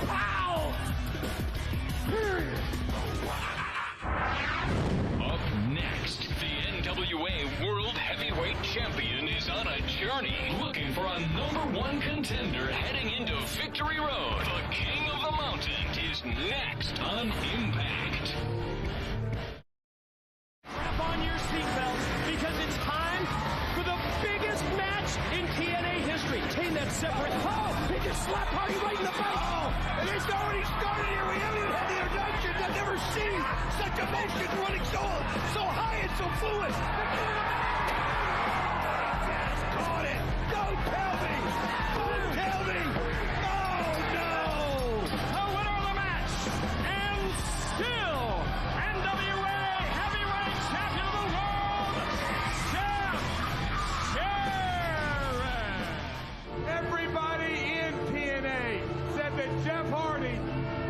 pow! Up next, the NWA World Heavyweight Champion is on a journey looking for a #1 contender heading into Victory Road. The King of the Mountain is next on Impact. Strap on your seatbelts because it's time for the biggest match in TNA history. Team that's separate. Oh, he just slapped Hardy right in the face. Oh, and it's already started here. We haven't even had the introductions. I've never seen such emotion running so high and so fluid. Just caught it. Don't tell me. Don't tell me. Oh, no. The winner of the match and still NWA Heavyweight Champion of the World, Jeff Jarrett. Everybody in TNA said that Jeff Hardy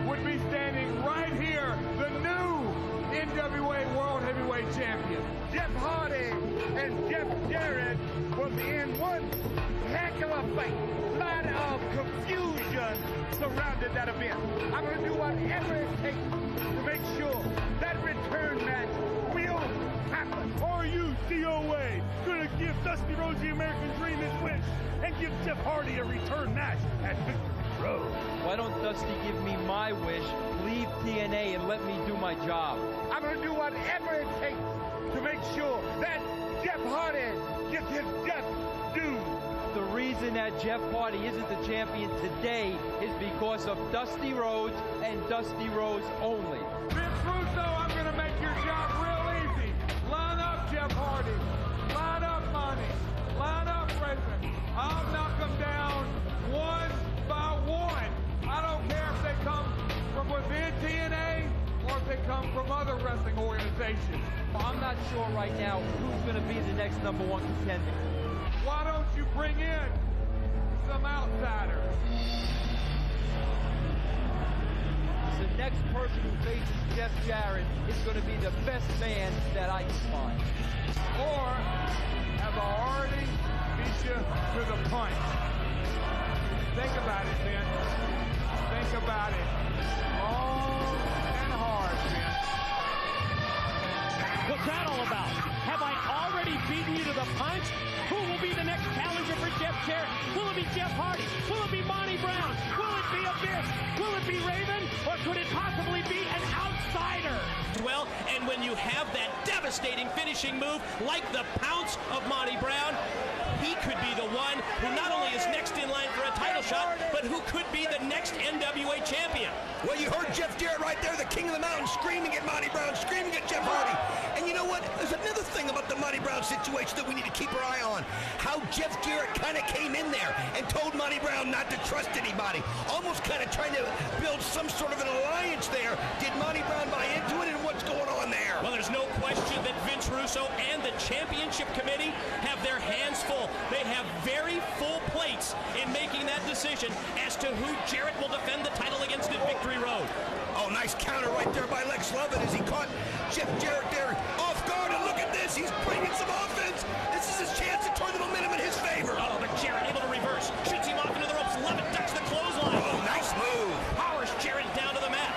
would be standing right here, the new NWA World Heavyweight Champion. Jeff Hardy and Jeff Jarrett will be in one heck of a fight. A lot of confusion surrounded that event. I'm going to do whatever it takes to make sure that return match will happen. Are you, DOA, going to give Dusty Rhodes the American Dream his wish and give Jeff Hardy a return match at Victory Road? Why don't Dusty give me my wish, leave TNA, and let me do my job? I'm going to do whatever it takes to make sure that Jeff Hardy gets his just due. The reason that Jeff Hardy isn't the champion today is because of Dusty Rhodes and Dusty Rhodes only. Vince Russo, I'm going to make your job real easy. Line up, Jeff Hardy. Line up, Money. Line up, Raven. I'll knock them down one by one. I don't care if they come from within TNA or if they come from other wrestling organizations. I'm not sure right now who's going to be the next #1 contender. Why don't you bring in some outsiders? The next person who faces Jeff Jarrett is going to be the best man that I can find. Or have I already beat you to the punch? Think about it, Vince. Think about it. Long and hard, Vince. What's that all about? Have I already beaten you to the punch? Who will be the next challenger for Jeff Jarrett? Will it be Jeff Hardy? Will it be Monty Brown? Will it be Abyss? Will it be Raven? Or could it possibly be an outsider? Well, and when you have that devastating finishing move like the pounce of Monty Brown, he could be the one who not only is next in line for a title shot, but who could be the next NWA champion. Well, you heard Jeff Jarrett right there, the King of the Mountain, screaming at Monty Brown, screaming at Jeff Hardy. And you know what? There's another thing about the Monty Brown situation that we need to keep our eye on. How Jeff Jarrett kind of came in there and told Monty Brown not to trust anybody. Almost kind of trying to build some sort of an alliance there. Did Monty Brown buy into it, and what's going on there? Well, there's no question that Vince Russo and the championship committee have their hands full. They have very full plates in making that decision as to who Jarrett will defend the title against at Victory Road. Oh, nice counter right there by Lex Lovett as he caught Jeff Jarrett there off guard. And look at this, he's bringing some offense. This is his chance to turn the momentum in his favor. Oh, but Jarrett able to reverse. Shoots him off into the ropes. Lovett ducks the clothesline. Oh, nice move. Powers Jarrett down to the mat.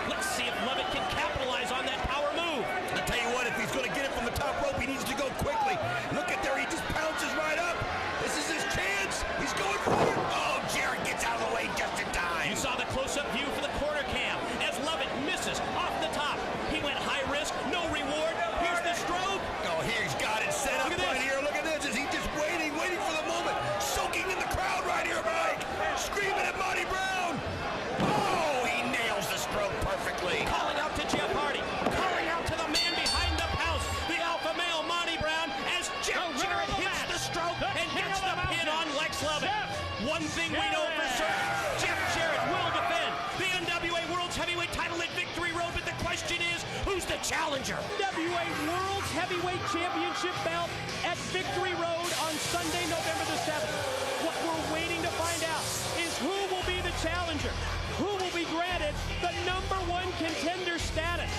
Let's see if Lovett can capitalize on that power move. I'll tell you what, if he's going to get it from the top rope, he needs to go quickly. Look at there, he just pounces right up. This is his chance. He's going for it. Oh, Jarrett gets out of the way just in time. You saw the close-up view for the corner cam as Lovett misses off the top. He went high risk, no reward. Here's the stroke. Oh, he's got it set up right here. Look at this. Is he just waiting for the moment, soaking in the crowd right here, Mike, screaming at Monty Brown. Oh, he nails the stroke perfectly. Calling out to Jeff Hardy, calling out to the man behind the pounce, the alpha male Monty Brown, as Jeff Jarrett hits the stroke and gets the pin on Lex Lovett. One thing we know for certain, Jeff Jarrett will defend the NWA World's Heavyweight title at Victory Road, but the question is, who's the challenger? NWA World Heavyweight Championship belt at Victory Road on Sunday, November the 7th. What we're waiting to find out is who will be the challenger, who will be granted the #1 contender status.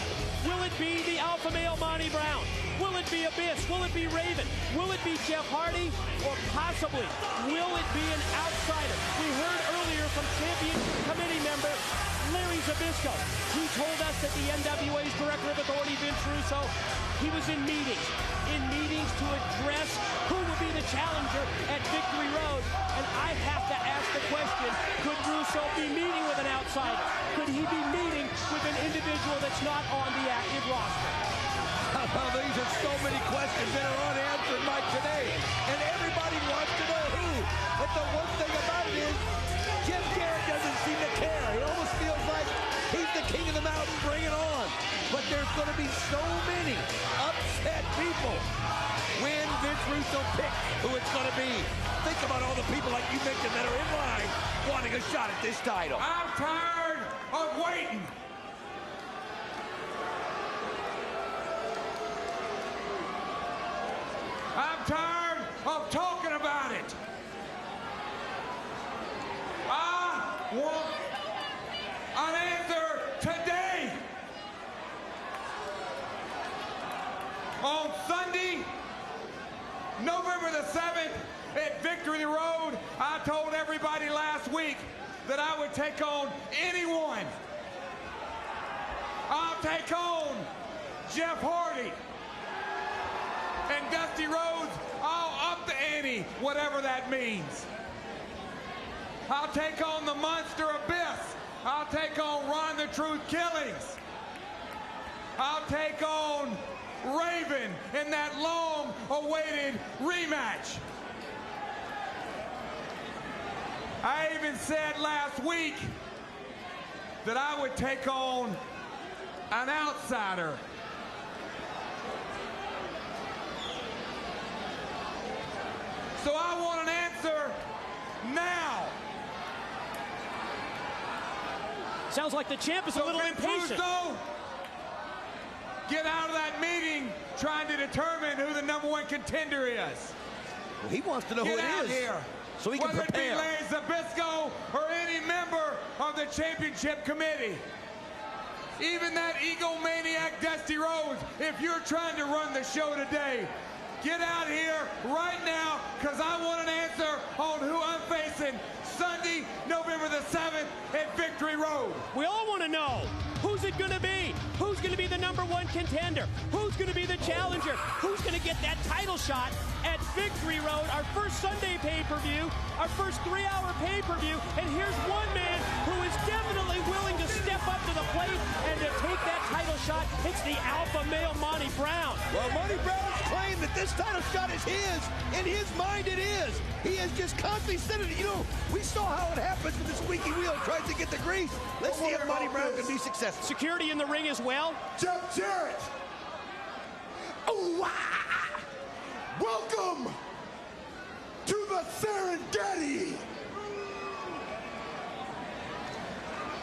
Will it be the alpha male Monty Brown? Will it be Abyss? Will it be Raven? Will it be Jeff Hardy? Or possibly, will it be an outsider? We heard earlier from Championship Committee member Zbyszko. He told us that the NWA's Director of Authority, Vince Russo, he was in meetings to address who would be the challenger at Victory Road. And I have to ask the question, could Russo be meeting with an outsider? Could he be meeting with an individual that's not on the active roster? Well, these are so many questions that are unanswered, Mike, today. And everybody wants to know who. But the one thing about it is, Jeff Jarrett doesn't seem to care. He almost feels like he's the king of the mountain, bring it on. But there's going to be so many upset people when Vince Russo picks who it's going to be. Think about all the people, like you mentioned, that are in line wanting a shot at this title. I'm tired of waiting. I'm tired of talking about it. I want an answer today. On Sunday, November the 7th at Victory Road, I told everybody last week that I would take on anyone. I'll take on Jeff Hardy. And Dusty Rhodes, I'll up the ante, whatever that means. I'll take on the Monster Abyss. I'll take on Ron the Truth Killings. I'll take on Raven in that long-awaited rematch. I even said last week that I would take on an outsider. So I want an answer now. Sounds like the champ is a little impatient. Russo, get out of that meeting trying to determine who the #1 contender is. Well, he wants to know who it is. Here. So he can prepare. Whether it be Larry Zbyszko or any member of the championship committee. Even that egomaniac Dusty Rhodes, if you're trying to run the show today, get out here right now, because I want an answer on who I'm facing Sunday, November the 7th at Victory Road. We all want to know, who's it going to be? Who's going to be the #1 contender? Who's going to be the challenger? Who's going to get that title shot at Victory Road, our first Sunday pay-per-view, our first 3-hour pay-per-view? And here's one man who is definitely willing to step up to the plate and to take that title shot. It's the alpha male, Monty Brown. Well, Monty Brown's claimed that this title shot is his. In his mind, it is. He has just constantly said it. You know, we saw how it happens when the squeaky wheel tries to get the grease. Let's see if Monty Brown can be successful. Security in the ring as well. Jeff Jarrett. Oh, welcome to the Serengeti.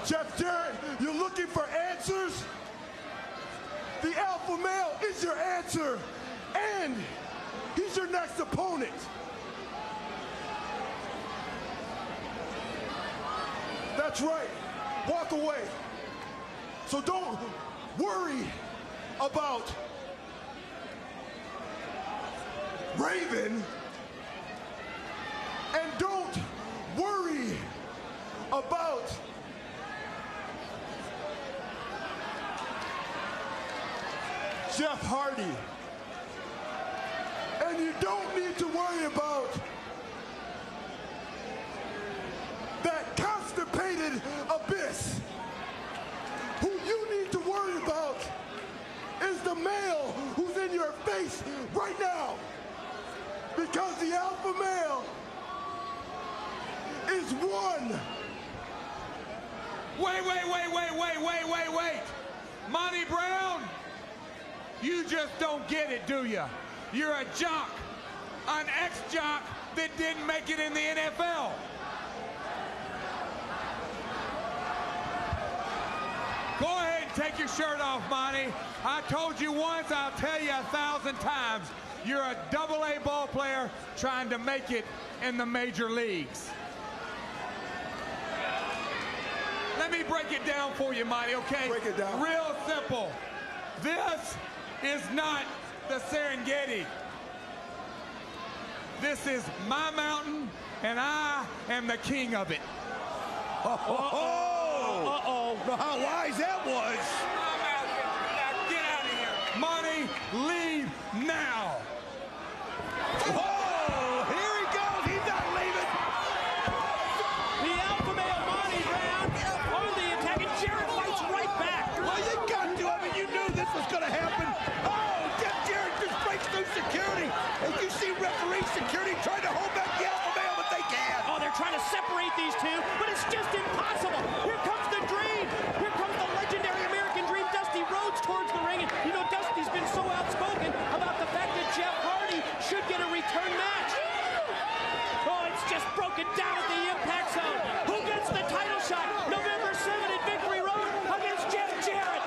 Jeff Jarrett, you're looking for answers? The alpha male is your answer, and he's your next opponent. That's right. Walk away. So don't worry about Raven, and don't worry about Jeff Hardy. And you don't need to worry about that constipated abyss. Who you need to worry about is the male who's in your face right now. Because the alpha male is one. Wait. Monty Brown, you just don't get it, do you? You're a jock, an ex-jock that didn't make it in the NFL. Go ahead and take your shirt off, Monty. I told you once, I'll tell you 1,000 times. You're a AA ball player trying to make it in the major leagues. Let me break it down for you, Monty, okay? Break it down. Real simple. This is not the Serengeti. This is my mountain, and I am the king of it. Oh! Uh-oh. How wise that was. I'm out here. Get out of here. Money, leave now. Oh, here he goes. He's not leaving. The alpha male Monty Brown on the attack, and Jarrett fights right back. Well, you got to. I mean, you knew this was going to happen. Oh, Jeff Jarrett just breaks through security. And you see referee security trying to hold back the alpha male, but they can't. Oh, they're trying to separate these two, but it's just impossible. Here comes the Dream. Here comes the legendary American Dream, Dusty Rhodes, towards the ring. And you know, Dusty's been so outspoken about the fact that Jeff Hardy should get a return match. Oh, it's just broken down at the Impact Zone. Who gets the title shot? November 7 at Victory Road against Jeff Jarrett.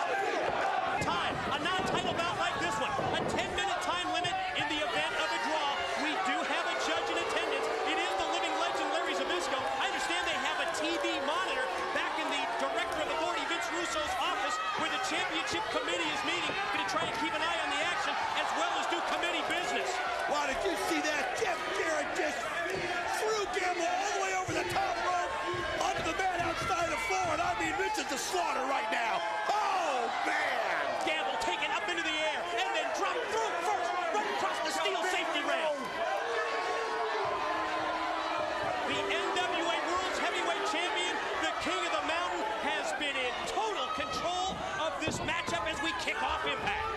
Time, a non-title bout like this one. A 10-minute time limit in the event of a draw. We do have a judge in attendance. It is the living legend, Larry Zbyszko. I understand they have a TV monitor back in the Director of Authority, Vince Russo's office, where the championship committee is meeting. Going to try and keep an eye on the action, as well as do committee business. Wow, did you see that? Jeff Jarrett just threw Gamble all the way over the top rope onto the man outside the floor. And I mean, this is the slaughter right now. Oh, man. Gamble taken up into the air and then dropped through first, right across the steel safety rail. The NWA World's Heavyweight Champion, the King of the Mountain, has been in total control of this matchup as we kick off Impact.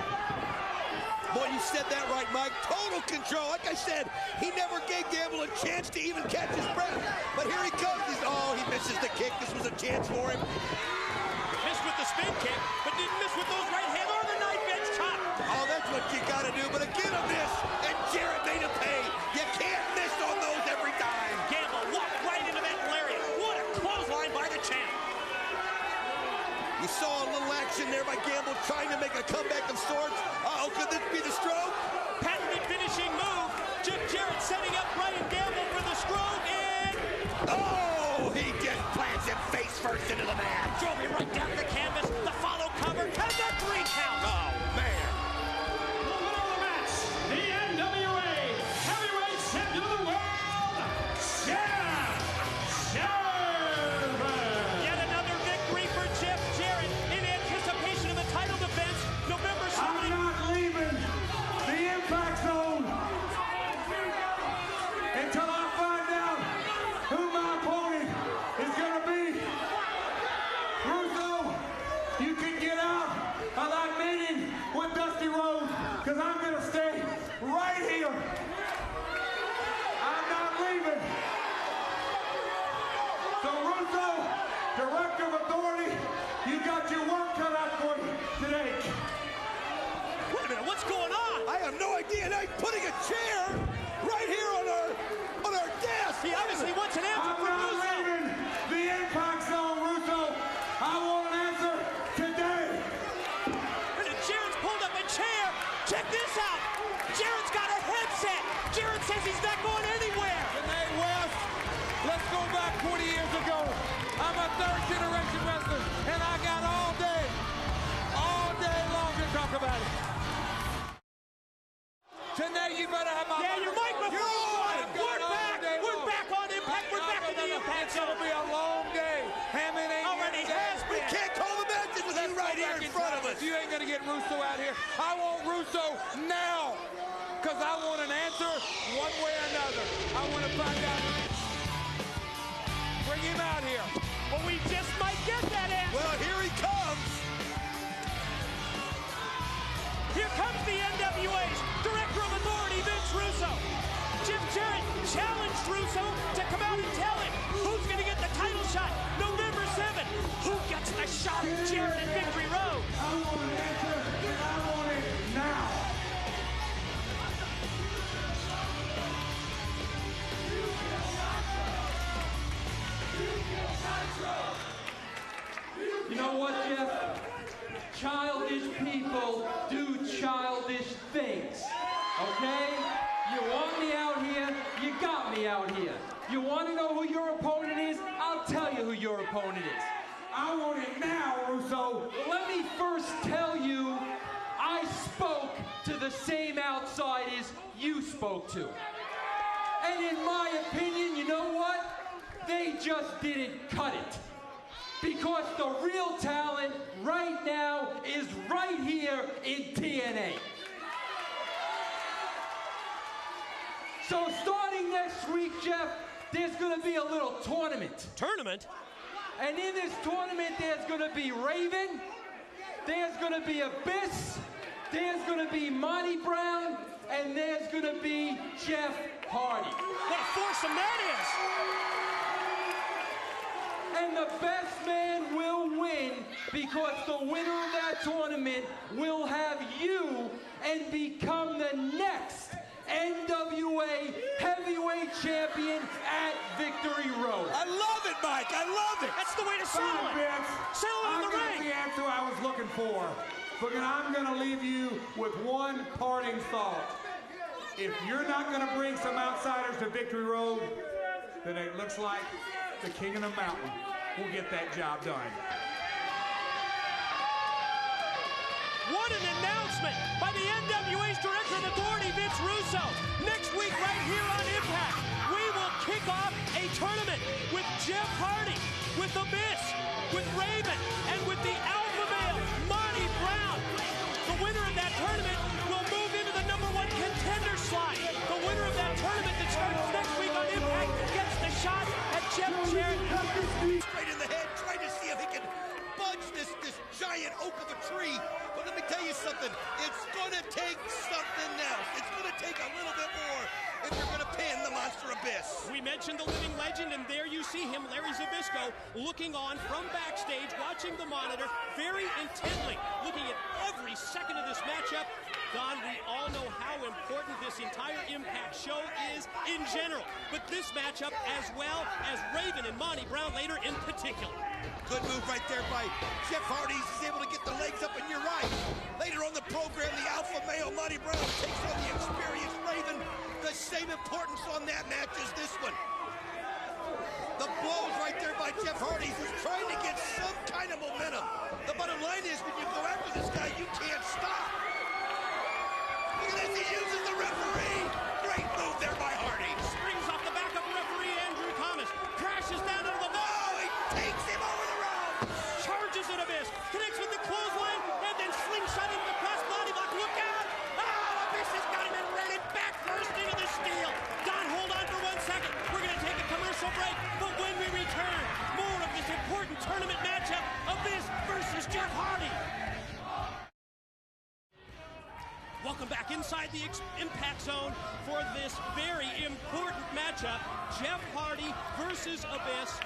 Boy, you said that right, Mike. Total control. Like I said, he never gave Gamble a chance to even catch his breath. But here he comes. He misses the kick. This was a chance for him. Missed with the spin kick, but didn't miss with those right hand or the knife edge chop. Oh, that's what you got to do. But again, a miss, and Jarrett made him pay. You can't miss on those every time. Gamble walked right into that lariat. What a clothesline by the champ. You saw a little action there by Gamble trying to make a comeback of sorts. Uh-oh, could this be the stroke? Patented finishing move. Jeff Jarrett setting up Brian Gamble for the stroke, and oh, he just plants him face first into the mat. drove him right down to the canvas. The follow cover, and the 3 count. Oh, man. The winner of the match, the NWA Heavyweight Champion of the World, Jeff Jarrett. Yet another victory for Jeff Jarrett in anticipation of the title defense, November 7th. I'm not leaving the Impact Zone until I find out who my opponent is going to be. Russo, you can get out of that meeting with Dusty Rhodes, because I'm going to stay right here. I'm not leaving. So Russo, Director of Authority, you got your work cut out for you today. Wait a minute, what's going on? I have no idea. Now he's putting a chair right here on our desk. He obviously wants an answer I'm from not Russo. leaving the Impact Zone, Russo. I want an answer today. And Jarrett's pulled up a chair. Check this out. Jarrett's got a headset. Jarrett says he's not going anywhere. Renee West, let's go back 20 years ago. I'm a third-generation wrestler, and I got all day long to talk about it. Tonight, you better have my Yeah, your microphone. We're back. We're back on Impact. We're back in the Impact It's Zone. going to be a long day. Hammond ain't Already here today. has We been. can't call the matches with you right here in front of us. You ain't gonna get Russo out here. I want Russo now, because I want an answer one way or another. I want to find out. Bring him out here. Well, we just might get that answer. Well, here he comes. Here comes the NWA's Director of Authority, Vince Russo. Jeff Jarrett challenged Russo to come out and tell him who's going to get the title shot November 7th. Who gets the shot at Jarrett at Victory Road? I want an answer, and I want it now. You know what, Jeff? Childish people do childish things, okay? You want me out here, you got me out here. You want to know who your opponent is? I'll tell you who your opponent is. I want it now, Russo. Let me first tell you, I spoke to the same outsiders you spoke to. And in my opinion, you know what? They just didn't cut it. Because because the real talent right now is right here in TNA. So starting next week, Jeff, there's going to be a little tournament. Tournament? And in this tournament, there's going to be Raven, there's going to be Abyss, there's going to be Monty Brown, and there's going to be Jeff Hardy. What a foursome that is! And the best man will win because the winner of that tournament will have you and become the next NWA Heavyweight Champion at Victory Road. I love it, Mike. I love it. That's the way to settle Fine, it. Vince. Settle it in the I got ring. the answer I was looking for. But I'm going to leave you with one parting thought. If you're not going to bring some outsiders to Victory Road, then it looks like the King of the Mountain will get that job done. What an announcement by the NWA's Director of Authority, Vince Russo. Next week, right here on Impact, we will kick off a tournament with Jeff Hardy, with Abyss, with Raven, and with the Alpha Male, Monty Brown. The winner of that tournament will move into the #1 contender slot. The winner of that tournament that starts next week on Impact gets the shot at Jeff Jarrett. Straight in the head, trying to see if he can budge this giant oak of a tree. But let me tell you something. It's going to take something else. It's going to take a little bit more if you're going to pin the Monster Abyss. We mentioned the living legend, and there you see him, Larry Zbyszko, looking on from backstage, watching the monitor very intently, looking at every second of this matchup. Don, we all know how important this entire Impact show is in general, but this matchup as well as Raven and Monty Brown later in particular. Good move right there by Jeff Hardy. He's able to get the legs up, and you're right. Later on the program, the Alpha Male Monty Brown takes on the experienced Raven. The same importance on that match as this one. The blows right there by Jeff Hardy. He's trying to get some kind of momentum. The bottom line is when you go after this guy, you can't stop. Look at this. He uses the referee. Great move there by Hardy. Springs off the back of referee Andrew Thomas, crashes down into the wall. Oh, he takes him over the rope. Charges at Abyss, connects with the clothesline, and then slingshot into the cross body block. Look out! Oh, Abyss has got him and ran it back first into the steel. Don, hold on for 1 second. We're going to take a commercial break, but when we return, more of this important tournament matchup, Abyss versus Jeff Hardy. Welcome back inside the Impact Zone for this very important matchup. Jeff Hardy versus Abyss.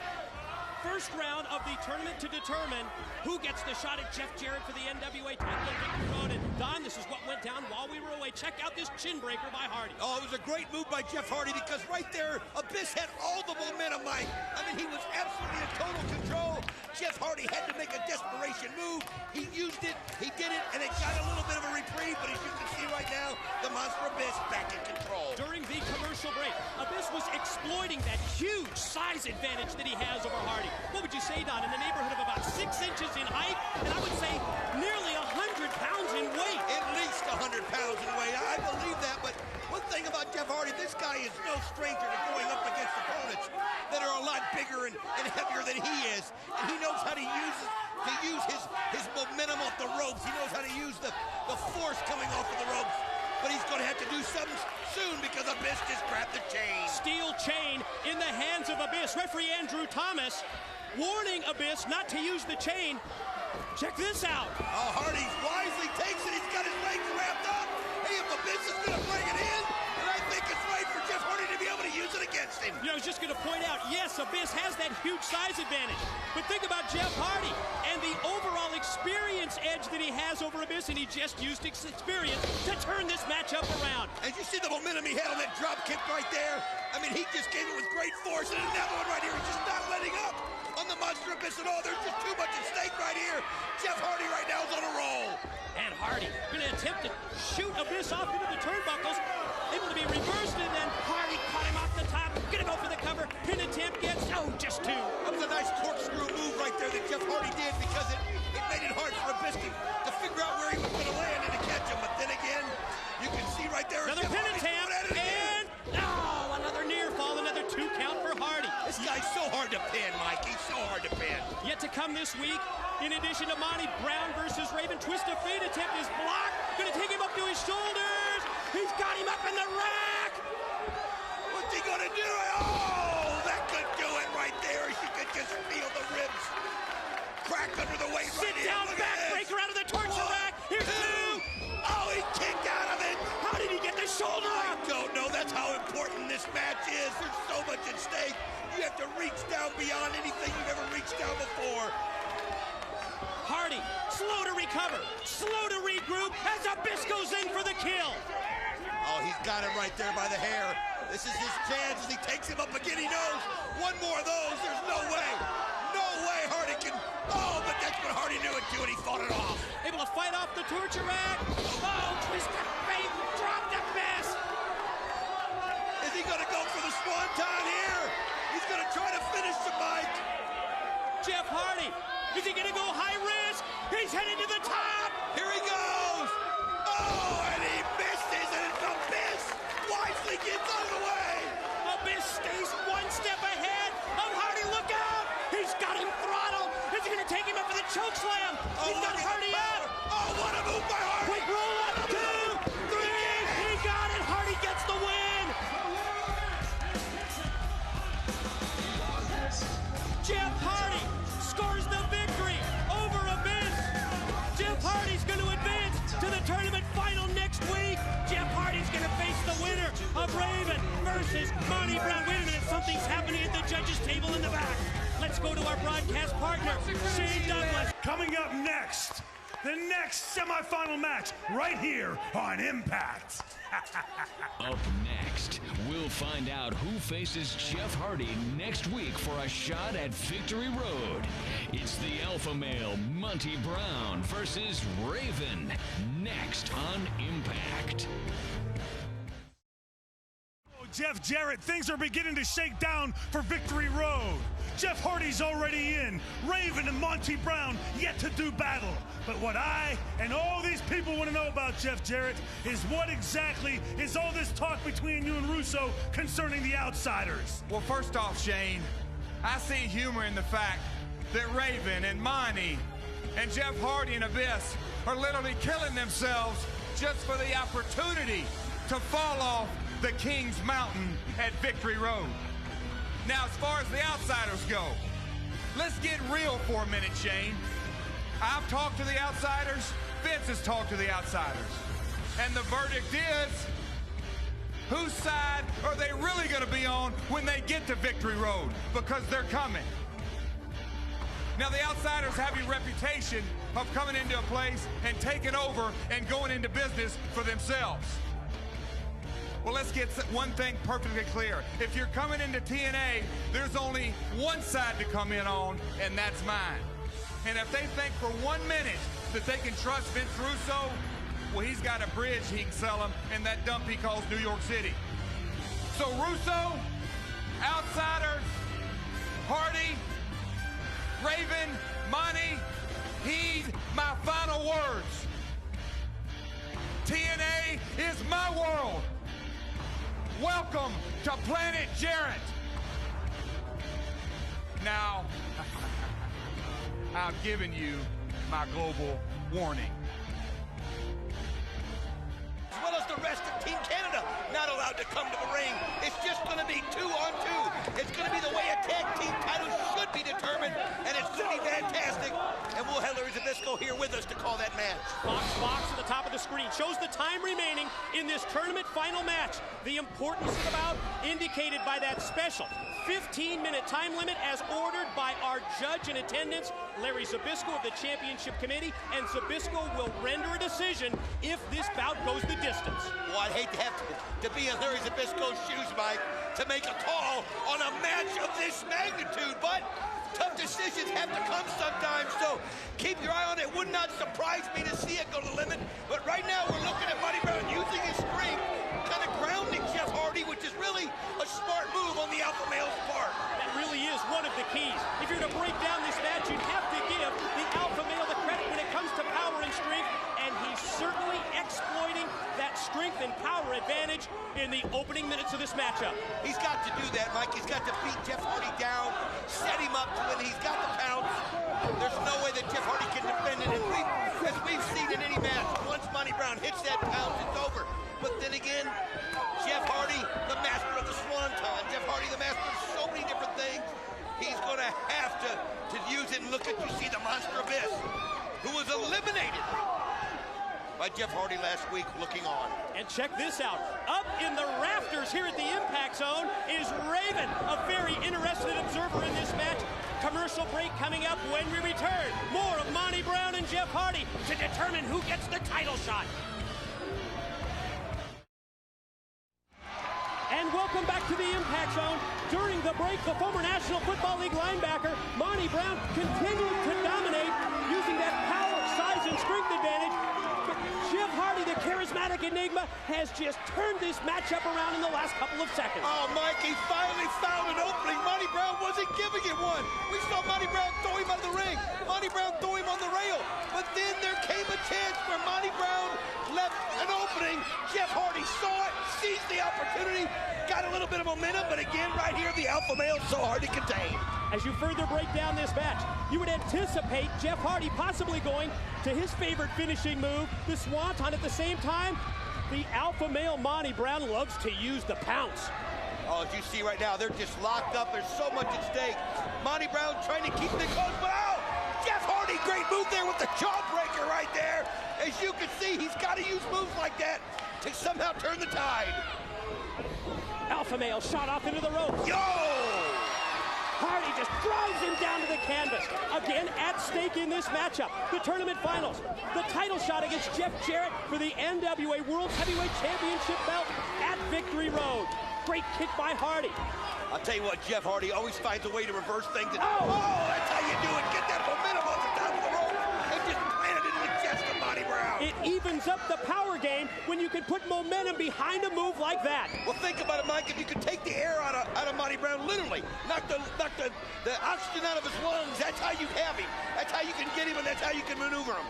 First round of the tournament to determine who gets the shot at Jeff Jarrett for the NWA title at Victory Road. And Don, this is what went down while we were away. Check out this chin breaker by Hardy. Oh, it was a great move by Jeff Hardy because right there, Abyss had all the momentum, Mike. I mean, he was absolutely in total control. Jeff Hardy had to make a desperation move. He used it, he did it, and it got a little bit of a reprieve. But as you can see right now, the Monster Abyss back in control. During the commercial break, Abyss was exploiting that huge size advantage that he has over Hardy. What would you say, Don? In the neighborhood of about 6 inches in height, and I would say nearly 100 pounds in weight. At least 100 pounds in weight. I believe that, but one thing about Jeff Hardy, this guy is no stranger to going up against opponents that are a lot bigger and heavier than he is. And he knows how to use his momentum off the ropes. He knows how to use the force coming off of the ropes. But he's going to have to do something soon because Abyss just grabbed the chain. Steel chain in the hands of Abyss. Referee Andrew Thomas warning Abyss not to use the chain. Check this out. Oh, Hardy wisely takes it. He's got his legs wrapped up. Hey, if Abyss is going to bring it in, then I think it's right for Jeff Hardy to be able to use it against him. You know, I was just going to point out, yes, Abyss has that huge size advantage. But think about Jeff Hardy and the overall experience edge that he has over Abyss, and he just used his experience to turn this matchup around. And you see the momentum he had on that drop kick right there? I mean, he just gave it with great force, and another one right here. He's just not letting up on the Monster Abyss at all. There's just too much at stake right here. Jeff Hardy right now is on a roll. And Hardy going to attempt to shoot Abyss off into the turnbuckles. Able to be reversed, and then Hardy caught him off the top. Going to go for the cover. Pin attempt gets, just two. That was a nice corkscrew move right there that Jeff Hardy did because it made it hard for Abyss to figure out where he was going to land and to catch him. But then again, you can see right there. Another pin attempt, and another near fall, another 2 count for Hardy. This guy's so hard to pin, Mike. He's so hard hard to pin. Yet to come this week, in addition to Monty Brown versus Raven, twist of fate attempt is blocked. Gonna take him up to his shoulders. He's got him up in the rack. What's he gonna do? Oh, that could do it right there. She could just feel the ribs crack under the weight. Sit down, backbreaker out of the torture rack. Here's two. Oh, he kicked out of it. How did he get the shoulder I up? don't know. That's how important this match is. There's so much at stake. You have to reach down beyond anything you've ever reached down before. Hardy, slow to recover, slow to regroup as Abyss goes in for the kill. Oh, he's got him right there by the hair. This is his chance as he takes him up again. He knows one more of those. There's no way. No way Hardy can. Oh, but that's what Hardy knew it too, and he fought it off. Able to fight off the torture rack. Oh, twist of fate, dropped Abyss. Is he going to go for the swanton here? He's going to try to finish the fight. Jeff Hardy, is he going to go high risk? He's headed to the top. Here he goes. Oh, and he misses, and it's Abyss. Wisely gets out of the way. Abyss stays one step ahead of Hardy. Look out. He's got him throttled. Is he going to take him up for the choke slam? He's got Hardy out. Oh, what a move by Hardy. Quick roll up, 2, 3. He got it. Hardy gets the win. Jeff Hardy scores the victory over Abyss. Jeff Hardy's going to advance to the tournament final next week. Jeff Hardy's going to face the winner of Raven versus Monty Brown. Wait a minute, something's happening at the judges' table in the back. Let's go to our broadcast partner, Shane Douglas. Coming up next, the next semifinal match right here on Impact. Up next, we'll find out who faces Jeff Hardy next week for a shot at Victory Road. It's the alpha male Monty Brown versus Raven, next on Impact. Jeff Jarrett, things are beginning to shake down for Victory Road. Jeff Hardy's already in. Raven and Monty Brown yet to do battle. But what I and all these people want to know about Jeff Jarrett is what exactly is all this talk between you and Russo concerning the outsiders? Well, first off, Shane, I see humor in the fact that Raven and Monty and Jeff Hardy and Abyss are literally killing themselves just for the opportunity to fall off the King's Mountain at Victory Road. Now, as far as the outsiders go, let's get real for a minute, Shane. I've talked to the outsiders. Vince has talked to the outsiders. And the verdict is, whose side are they really going to be on when they get to Victory Road? Because they're coming. Now, the outsiders have a reputation of coming into a place and taking over and going into business for themselves. Well, let's get one thing perfectly clear. If you're coming into TNA, there's only one side to come in on, and that's mine. And if they think for 1 minute that they can trust Vince Russo, well, he's got a bridge he can sell them in that dump he calls New York City. So Russo, outsiders, Hardy, Raven, Monty, heed my final words. TNA is my world. Welcome to Planet Jarrett. Now, I've given you my global warning. As well as the rest of Team Canada, not allowed to come to the ring. It's just going to be 2-on-2. It's going to be the way a tag team title should be determined, and it's going to be fantastic. And we'll have Larry Zbyszko here with us to call that match. Box at the top of the screen shows the time remaining in this tournament final match. The importance of the bout indicated by that special 15-minute time limit as ordered by our judge in attendance, Larry Zbyszko of the Championship Committee, and Zbyszko will render a decision if this bout goes the distance. Well, I'd hate to have to be in Larry Zbyszko's shoes, Mike, to make a call on a match of this magnitude, but tough decisions have to come sometimes, so keep your eye on it. It would not surprise me to see it go to the limit, but right now we're looking at Monty Brown using his strength, kind of grounding Jeff Hardy, which is really a smart move on the alpha male's part. That really is one of the keys. If you're to break down this match, you'd have to give the alpha male the credit when it comes to power and strength, and he's certainly exploiting that strength and power advantage in the opening minutes of this matchup. He's got to do that, Mike. He's got to beat Jeff Hardy down, set him up to win. He's got the pounce. There's no way that Jeff Hardy can defend it. As we've seen in any match, once Monty Brown hits that pounce, it's over. But then again, Jeff Hardy, the master of the swanton. Jeff Hardy, the master of so many different things. He's going to have to use it. And look at, you see the Monster Abyss, who was eliminated by Jeff Hardy last week, looking on. And check this out. Up in the rafters here at the Impact Zone is Raven, a very interested observer in this match. Commercial break coming up when we return. More of Monty Brown and Jeff Hardy to determine who gets the title shot. And welcome back to the Impact Zone. During the break, the former National Football League linebacker, Monty Brown, continued to dominate using that power, size, and strength advantage. But Jeff Hardy, the charismatic enigma, has just turned this matchup around in the last couple of seconds. Oh, Mike, he finally found an opening. Monty Brown wasn't giving it one. We saw Monty Brown throw him out of the ring. Monty Brown throw him on the rail. But then there came a chance where Monty Brown left an opening. Jeff Hardy saw it, seized the opportunity, got a little bit of momentum, but again, right here, the alpha male so hard to contain. As you further break down this match, you would anticipate Jeff Hardy possibly going to his favorite finishing move, the swanton. At the same time, the alpha male Monty Brown loves to use the pounce. Oh, as you see right now, they're just locked up. There's so much at stake. Monty Brown trying to keep things close, but oh! Jeff Hardy, great move there with the jawbreaker right there. As you can see, he's got to use moves like that to somehow turn the tide. Alpha male shot off into the ropes. Yo! Hardy just throws him down to the canvas. Again, at stake in this matchup, the tournament finals. The title shot against Jeff Jarrett for the NWA World Heavyweight Championship belt at Victory Road. Great kick by Hardy. I'll tell you what, Jeff Hardy always finds a way to reverse things. Oh, that's how you do it. Get that momentum off the top of the rope and just plant it in the chest of Monty Brown. It evens up the power game when you can put momentum behind a move like that. Well, think about it, Mike. If you could take the air out of Monty Brown, literally, knock the oxygen out of his lungs, that's how you have him. That's how you can get him, and that's how you can maneuver him.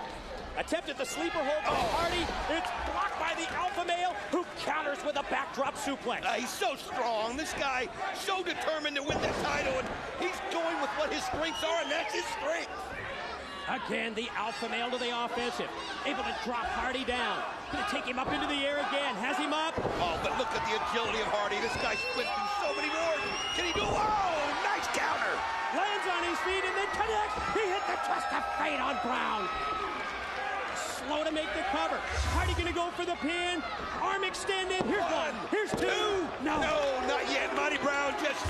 Attempted the sleeper hold by Hardy. It's blocked by the alpha male, who counters with a backdrop suplex. He's so strong. This guy so determined to win that title, and he's going with what his strengths are, and that's his strength. Again, the alpha male to the offensive. Able to drop Hardy down. Gonna take him up into the air again. Has him up. Oh, but look at the agility of Hardy. This guy split through so many doors. Can he do? Oh, nice counter. Lands on his feet and then connects. He hit the twist of fate on Brown. Slow to make the cover. Hardy gonna go for the pin. Arm extended. Here's one. Here's two. No, not yet. Monty Brown just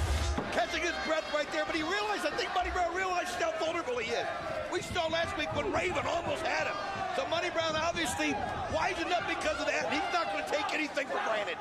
catching his breath right there, but he realized, I think Monty Brown realized how vulnerable he is. We saw last week when Raven almost had him. So Monty Brown obviously wisened up because of that, and he's not going to take anything for granted.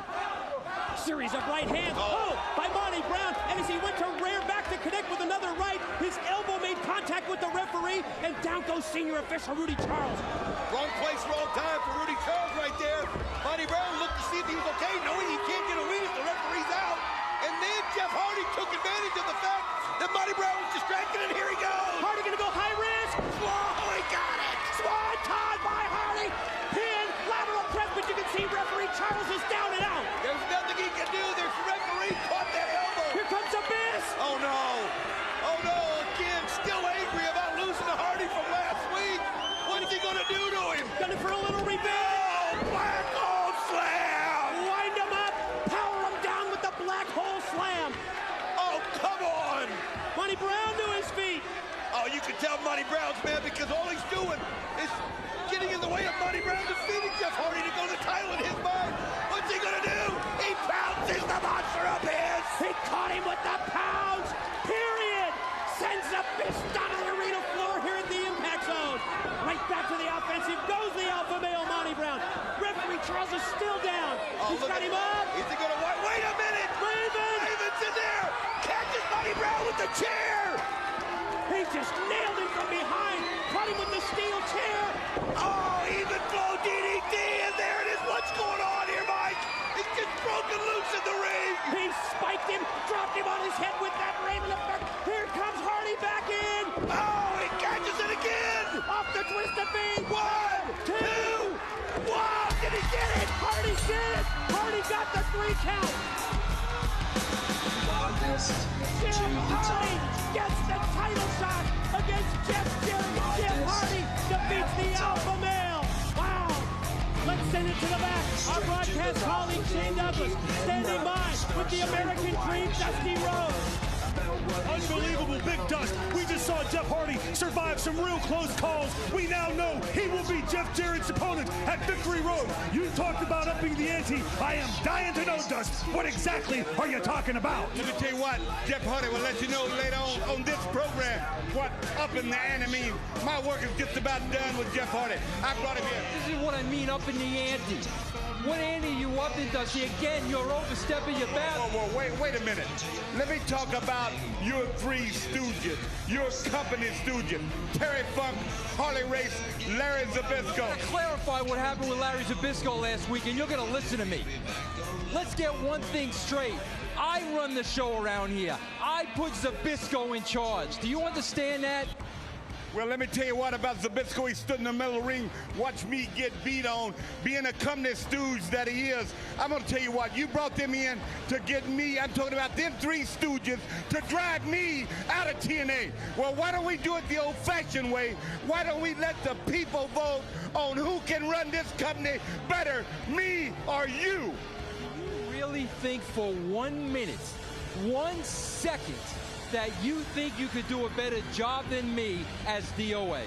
Series of right hands. Oh, by Monty Brown. And as he went to rear back to connect with another right, his elbow made contact with the referee, and down goes senior official Rudy Charles. Wrong place, wrong time for Rudy Charles right there. Monty Brown looked to see if he was okay, knowing he can't get a lead if the referee's out. And then Jeff Hardy took advantage of the fact that Monty Brown was distracted, and here he goes. Hardy gonna go high risk. Oh, he got it. Swanton by Hardy. Pin, lateral press, but you can see referee Charles is down and out. There's nothing he can do. There's referee caught that elbow. Here comes Abyss. Oh, no. Oh, no. Again, still angry about losing to Hardy from last week. What is he going to do to him? Gunning for a little revenge. Oh, black hole slam. Wind him up. Power him down with the black hole slam. Oh, come on. Monty Brown to his feet. Oh, you can tell Monty Brown's mad because all he's doing is getting in the way of Monty Brown defeating Jeff Hardy to go to the title in his mind. What's he going to do? He pounces the Monster Abyss. He caught him with the pounds. Period. Sends Abyss down to the arena floor here at the Impact Zone. Right back to the offensive goes the alpha male Monty Brown. Referee Charles is still down. He's got him up. Is he going to wait a minute? Raven's in there. Catches Monty Brown with the chair. He just nailed him from behind. Caught him with the steel chair. Oh, even flow DDT, and there it is. What's going on here, Mike? He's just broken loose in the ring. He spiked him, dropped him on his head with that Raven effect. Here comes Hardy back in. Oh, he catches it again. Off the twist of fate. 1, 2. Wow, did he get it? Hardy did it. Hardy got the 3 count. Jeff Hardy gets the title shot against Jeff Jarrett. Jeff Hardy defeats the Alpha Male. Wow. Let's send it to the back. Our broadcast colleague Shane Douglas standing by with the American Dream, Dusty Rhodes. Unbelievable, Big Dust. We just saw Jeff Hardy survive some real close calls. We now know he will be Jeff Jarrett's opponent at Victory Road. You talked about upping the ante. I am dying to know, Dust. What exactly are you talking about? Let me tell you what, Jeff Hardy will let you know later on this program what upping the ante means. My work is just about done with Jeff Hardy. I brought him here. This is what I mean, up in the ante. What ante you up in, Dusty? Again, you're overstepping your bounds. Whoa, wait a minute. Let me talk about your 3 stooges, your company stooges. Terry Funk, Harley Race, Larry Zbyszko. I'm gonna clarify what happened with Larry Zbyszko last week, and you're gonna listen to me. Let's get one thing straight. I run the show around here. I put Zbyszko in charge. Do you understand that? Well, let me tell you what about Zbyszko. He stood in the middle of the ring, watched me get beat on, being a company stooge that he is. I'm going to tell you what, you brought them in to get me, I'm talking about them 3 stooges, to drag me out of TNA. Well, why don't we do it the old-fashioned way? Why don't we let the people vote on who can run this company better, me or you? You really think for 1 minute, 1 second, that you think you could do a better job than me as DOA?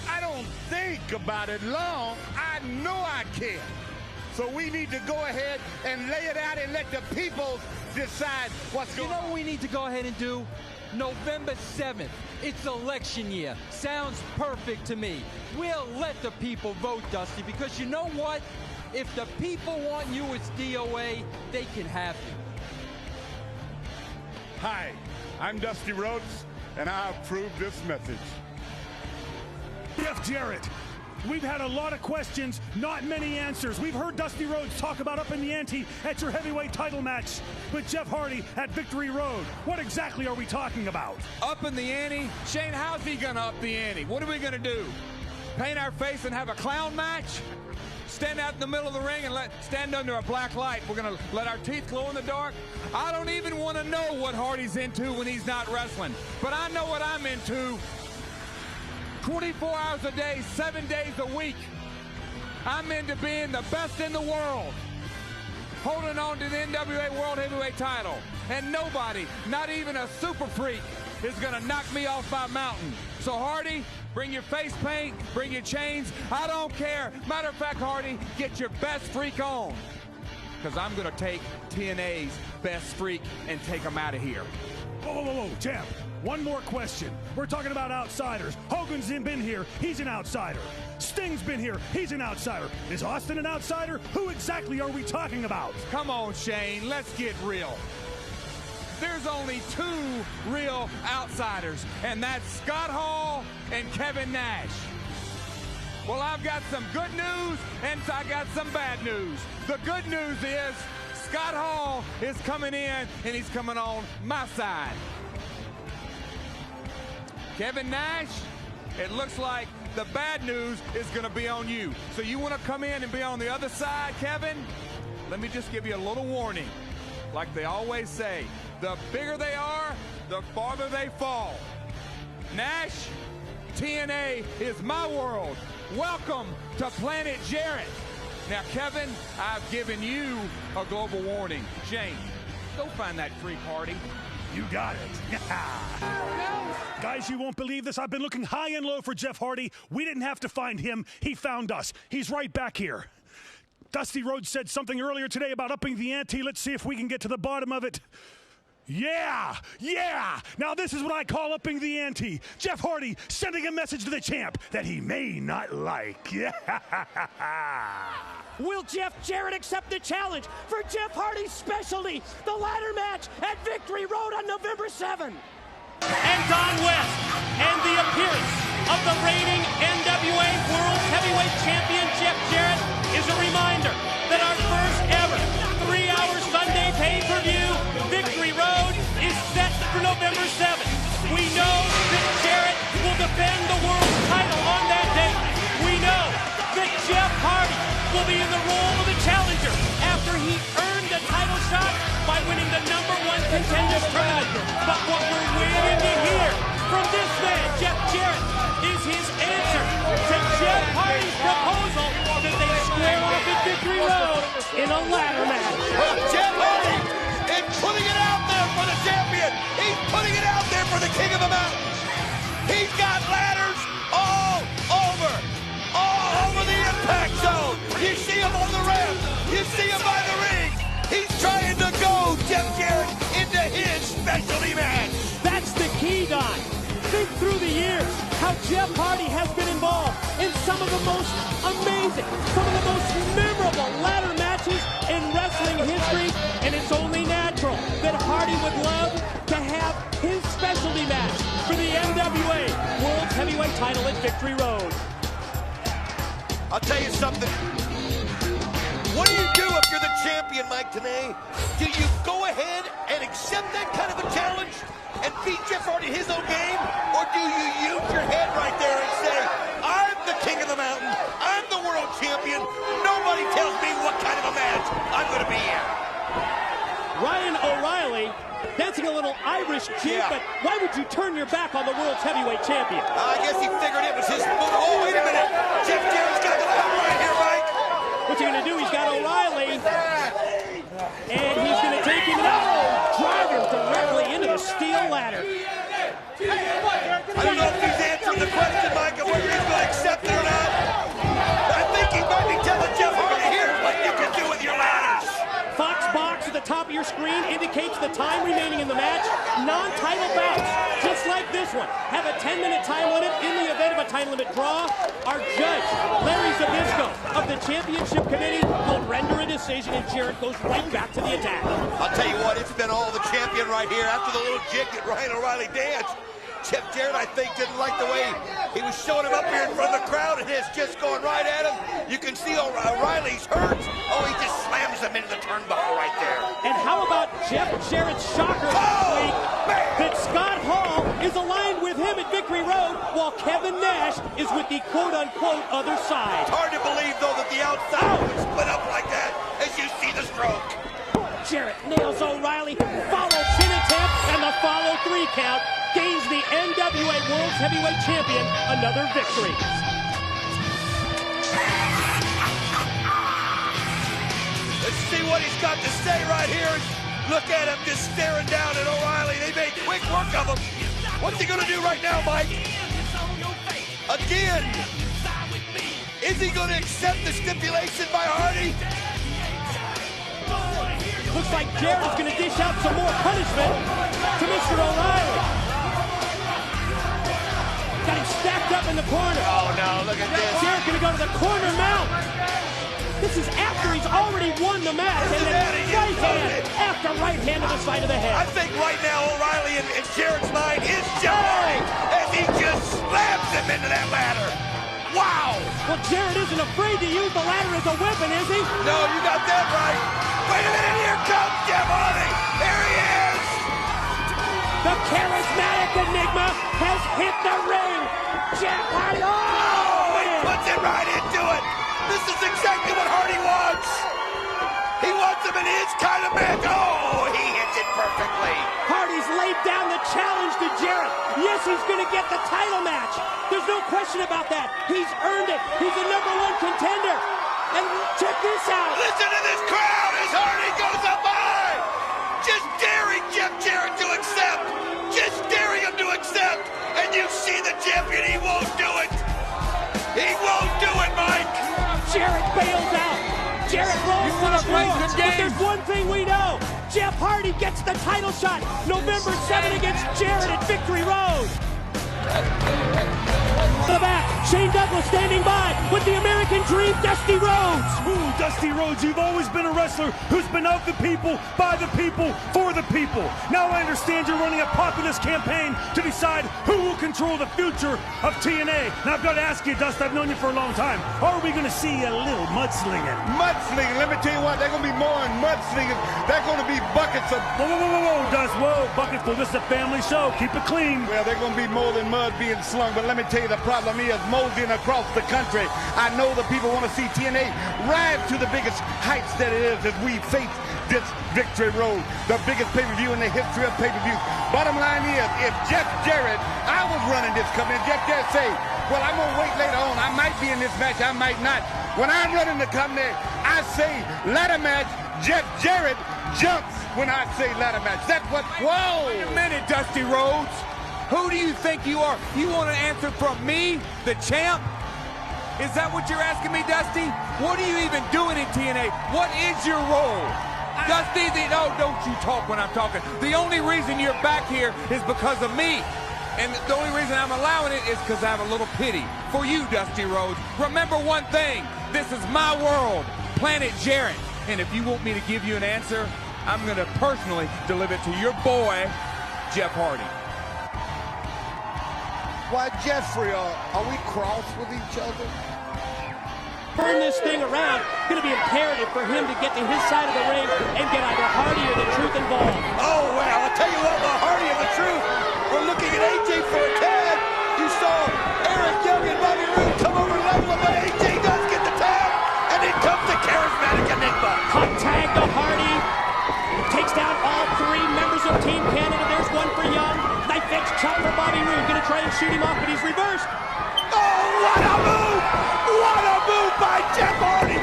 I don't think about it long. I know I can. So we need to go ahead and lay it out and let the people decide what's going on. You know what we need to go ahead and do? November 7th. It's election year. Sounds perfect to me. We'll let the people vote, Dusty, because you know what? If the people want you as DOA, they can have you. Hi, I'm Dusty Rhodes, and I approve this message. Jeff Jarrett. We've had a lot of questions, not many answers. We've heard Dusty Rhodes talk about upping the ante at your heavyweight title match with Jeff Hardy at Victory Road. What exactly are we talking about? Upping the ante? Shane, how's he gonna up the ante? What are we gonna do? Paint our face and have a clown match? Stand out in the middle of the ring and stand under a black light? We're gonna let our teeth glow in the dark? I don't even want to know what Hardy's into when he's not wrestling, but I know what I'm into. 24 hours a day, 7 days a week. I'm into being the best in the world, holding on to the NWA World Heavyweight title, and nobody, not even a super freak, is gonna knock me off my mountain. So Hardy, bring your face paint, bring your chains, I don't care. Matter of fact, Hardy, get your best freak on, because I'm gonna take TNA's best freak and take him out of here. Whoa, champ. One more question. We're talking about outsiders. Hogan's been here. He's an outsider. Sting's been here. He's an outsider. Is Austin an outsider? Who exactly are we talking about? Come on, Shane. Let's get real. There's only 2 real outsiders, and that's Scott Hall and Kevin Nash. Well, I've got some good news, and I got some bad news. The good news is Scott Hall is coming in, and he's coming on my side. Kevin Nash, it looks like the bad news is going to be on you. So you want to come in and be on the other side, Kevin? Let me just give you a little warning. Like they always say, the bigger they are, the farther they fall. Nash, TNA is my world. Welcome to Planet Jarrett. Now, Kevin, I've given you a global warning. Shane, go find that freak Hardy. You got it. Guys, you won't believe this. I've been looking high and low for Jeff Hardy. We didn't have to find him. He found us. He's right back here. Dusty Rhodes said something earlier today about upping the ante. Let's see if we can get to the bottom of it. Yeah. Now this is what I call upping the ante. Jeff Hardy sending a message to the champ that he may not like. Will Jeff Jarrett accept the challenge for Jeff Hardy's specialty, the ladder match at Victory Road on November 7th? And Don West, and the appearance of the reigning NWA World Heavyweight Champion Jeff Jarrett is a reminder that our first ever 3-hour Sunday pay-per-view, Victory Road, is set for November 7th. We know that Jarrett will defend the world title on that date. We know that Jeff Hardy will be in the role in a ladder match. Well, Jeff Hardy is putting it out there for the champion. He's putting it out there for the King of the Mountain. He's got ladders all over the impact zone. You see him on the ramp. You see him by the ring. He's trying to go, Jeff Jarrett, into his specialty match. That's the key, Don. Think through the years how Jeff Hardy has been involved in some of the most amazing, some of the most memorable ladder matches in wrestling history, and it's only natural that Hardy would love to have his specialty match for the NWA World Heavyweight title at Victory Road. I'll tell you something. What do you do if you're the champion, Mike Tenay? Do you go ahead and accept that kind of a challenge and beat Jeff Hardy in his own game? Or do you use your head right there and say, I'm the King of the Mountain, I'm the world champion, nobody tells me what kind of a match I'm going to be in? Ryan O'Reilly dancing a little Irish jig, but why would you turn your back on the world's heavyweight champion? I guess he figured it was his move. Oh, wait a minute. Jeff Jarrett's got the ladder right here, Mike. What's he going to do? He's got O'Reilly, and he's going to take him out, drive him directly into the steel ladder. I don't know if he's answering the question, Mike, of whether he's going to accept it or not. I think he might be telling Jeff Hardy, here's what you can do with your ladders. Fox box at the top of your screen indicates the time remaining in the match. Non-title bouts, just like this one, have a 10-minute time limit. In the event of a time limit draw, our judge, Larry Zbyszko of the Championship Committee, will render a decision, and Jarrett goes right back to the attack. I'll tell you what, it's been all the champion right here. After the little jig that Ryan O'Reilly danced, Jeff Jarrett, I think, didn't like the way he was showing him up here in front of the crowd, and it's just going right at him. You can see O'Reilly's hurt. Oh, he just slams him into the turnbuckle right there. And how about Jeff Jarrett's shocker last week that Scott Hall is aligned with him at Victory Road, while Kevin Nash is with the quote-unquote other side. It's hard to believe, though, that the outside would split up like that as you see the stroke. Jarrett nails O'Reilly, follow chin attempt, and the follow 3 count gains the NWA World Heavyweight Champion another victory. Let's see what he's got to say right here. Look at him just staring down at O'Reilly. They made quick work of him. What's he going to do right now, Mike? Again. Is he going to accept the stipulation by Hardy? Looks like Jarrett is going to dish out some more punishment to Mr. O'Reilly. Got him stacked up in the corner. Oh, no, look at this. Jarrett going to go to the corner mount. This is after he's already won the match. And then right hand after right hand to the side of the head. I think right now O'Reilly in Jarrett's mind is Jeff Hardy as he just slams him into that ladder. Wow. Well, Jarrett isn't afraid to use the ladder as a weapon, is he? No, you got that right. Wait a minute, here comes Jeff Hardy. Here he is. The charismatic Enigma has hit the ring. Jeff Hardy. Oh, he puts it right into it. This is exactly what Hardy wants. He wants him in his kind of match. Oh, he hits it perfectly. Hardy's laid down the challenge to Jarrett. Yes, he's going to get the title match. There's no question about that. He's earned it. He's the #1 contender. And check this out. Listen to this crowd as Hardy goes up high. Just daring Jeff Jarrett to accept. Just daring him to accept. And you see the champion, he won't do it. He won't do it, Mike. Jarrett bails out. Jarrett rolls to the floor. But there's one thing we know. Jeff Hardy gets the title shot November 7 against Jarrett at Victory Road. To the back, Shane Douglas standing by with the American Dream, Dusty Rhodes. Ooh, Dusty Rhodes, you've always been a wrestler who's been of the people, by the people, for the people. Now I understand you're running a populist campaign to decide who will control the future of TNA. Now I've got to ask you, Dust, I've known you for a long time. Are we going to see a little mudslinging? Mudslinging, let me tell you what, they're going to be more than mudslinging. They're going to be buckets of... Whoa, Dust, whoa, buckets full. This is a family show. Keep it clean. Well, they're going to be more than mud being slung, but let me tell you, the problem is moseying across the country. I know the people want to see TNA rise to the biggest heights that it is as we face this Victory Road, the biggest pay-per-view in the history of pay-per-views. Bottom line is, if Jeff Jarrett, I was running this company, Jeff Jarrett say, well, I'm going to wait later on. I might be in this match, I might not. When I'm running the company, I say ladder match, Jeff Jarrett jumps when I say ladder match. That's what, whoa! Wait a minute, Dusty Rhodes. Who do you think you are? You want an answer from me, the champ? Is that what you're asking me, Dusty? What are you even doing in TNA? What is your role? Dusty, no, don't you talk when I'm talking. The only reason you're back here is because of me. And the only reason I'm allowing it is because I have a little pity for you, Dusty Rhodes. Remember one thing, this is my world, Planet Jarrett. And if you want me to give you an answer, I'm going to personally deliver it to your boy, Jeff Hardy. Why, Jeffrey, are we cross with each other? Turn this thing around. Going to be imperative for him to get to his side of the ring and get either Hardy or the Truth involved. Oh, well, I'll tell you what, the Hardy and the Truth are looking at AJ for a tag. You saw Eric Young and Bobby Roode come over level, but AJ does get the tag, and in comes the charismatic Enigma. Hot tag to Hardy. Takes down all three members of Team Canada. There's one for Young. Knife edge chop for Bobby Roode. Going to try and shoot him off, but he's reversed. Oh, what a move! What a move by Jeff Hardy!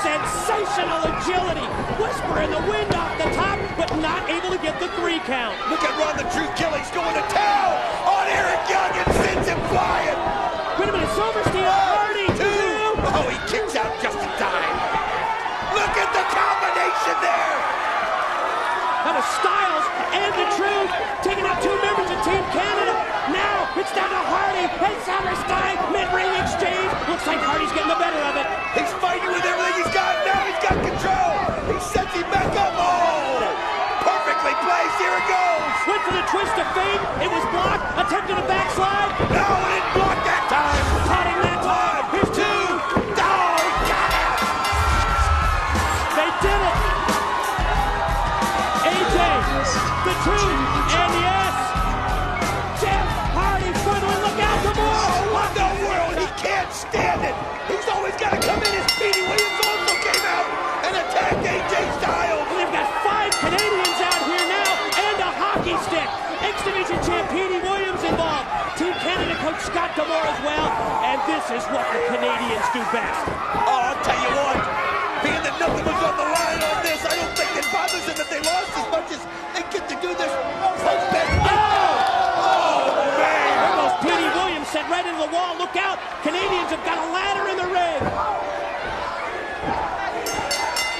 Sensational agility. Whisper in the wind off the top, but not able to get the 3 count. Look at Ron the Truth Killings going to town on Eric Young and sends him flying. Wait a minute, Silversteel, Hardy, 2. Oh, he kicks out just in time. Look at the combination there. Now the Styles and the Truth taking out 2 members of Team Canada. Now it's down to Hardy and Silverstein. Mid-ring exchange. Looks like Hardy's getting the better of it. He's fighting with everything he's got. Now he's got control. He sets him back up. Oh, perfectly placed. Here it goes. Went for the twist of fate. It was blocked. Attempted a backslide. No, it didn't block that time. Caught him that time. Here's 2. Oh, he got it. They did it. AJ, the Truth, and yes, Jeff Hardy finally look out for more. Oh, what the world? He can't stand it. He's always got to come in as Petey Williams also came out and attacked AJ Styles. And they've got 5 Canadians out here now and a hockey stick. X-Division champ Petey Williams involved. Team Canada coach Scott D'Amore as well. And this is what the Canadians do best. Oh, I'll tell you what. Being that nothing was on the line on this, I don't think it bothers them that they lost as much as they get to do this. There goes Petey Williams, set right into the wall. Look out. Canadians have got a ladder in the ring.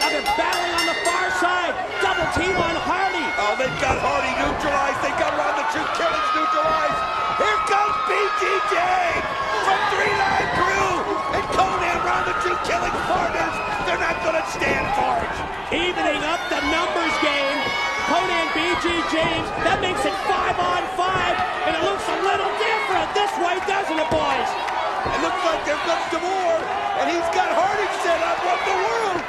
Now they're battling on the far side. Double team on Hardy. Oh, they've got Hardy neutralized. They've got Ron the Truth Killings neutralized. Here comes BGJ from 3-Line Crew. And Conan, Ron the Truth Killings partners. They're not going to stand for it. Evening up the numbers game. Conan, BG, James. That makes it 5-on-5. And it looks a little different this way, doesn't it, boys? It looks like there comes D'Amore. And he's got Hardy set up. What the world?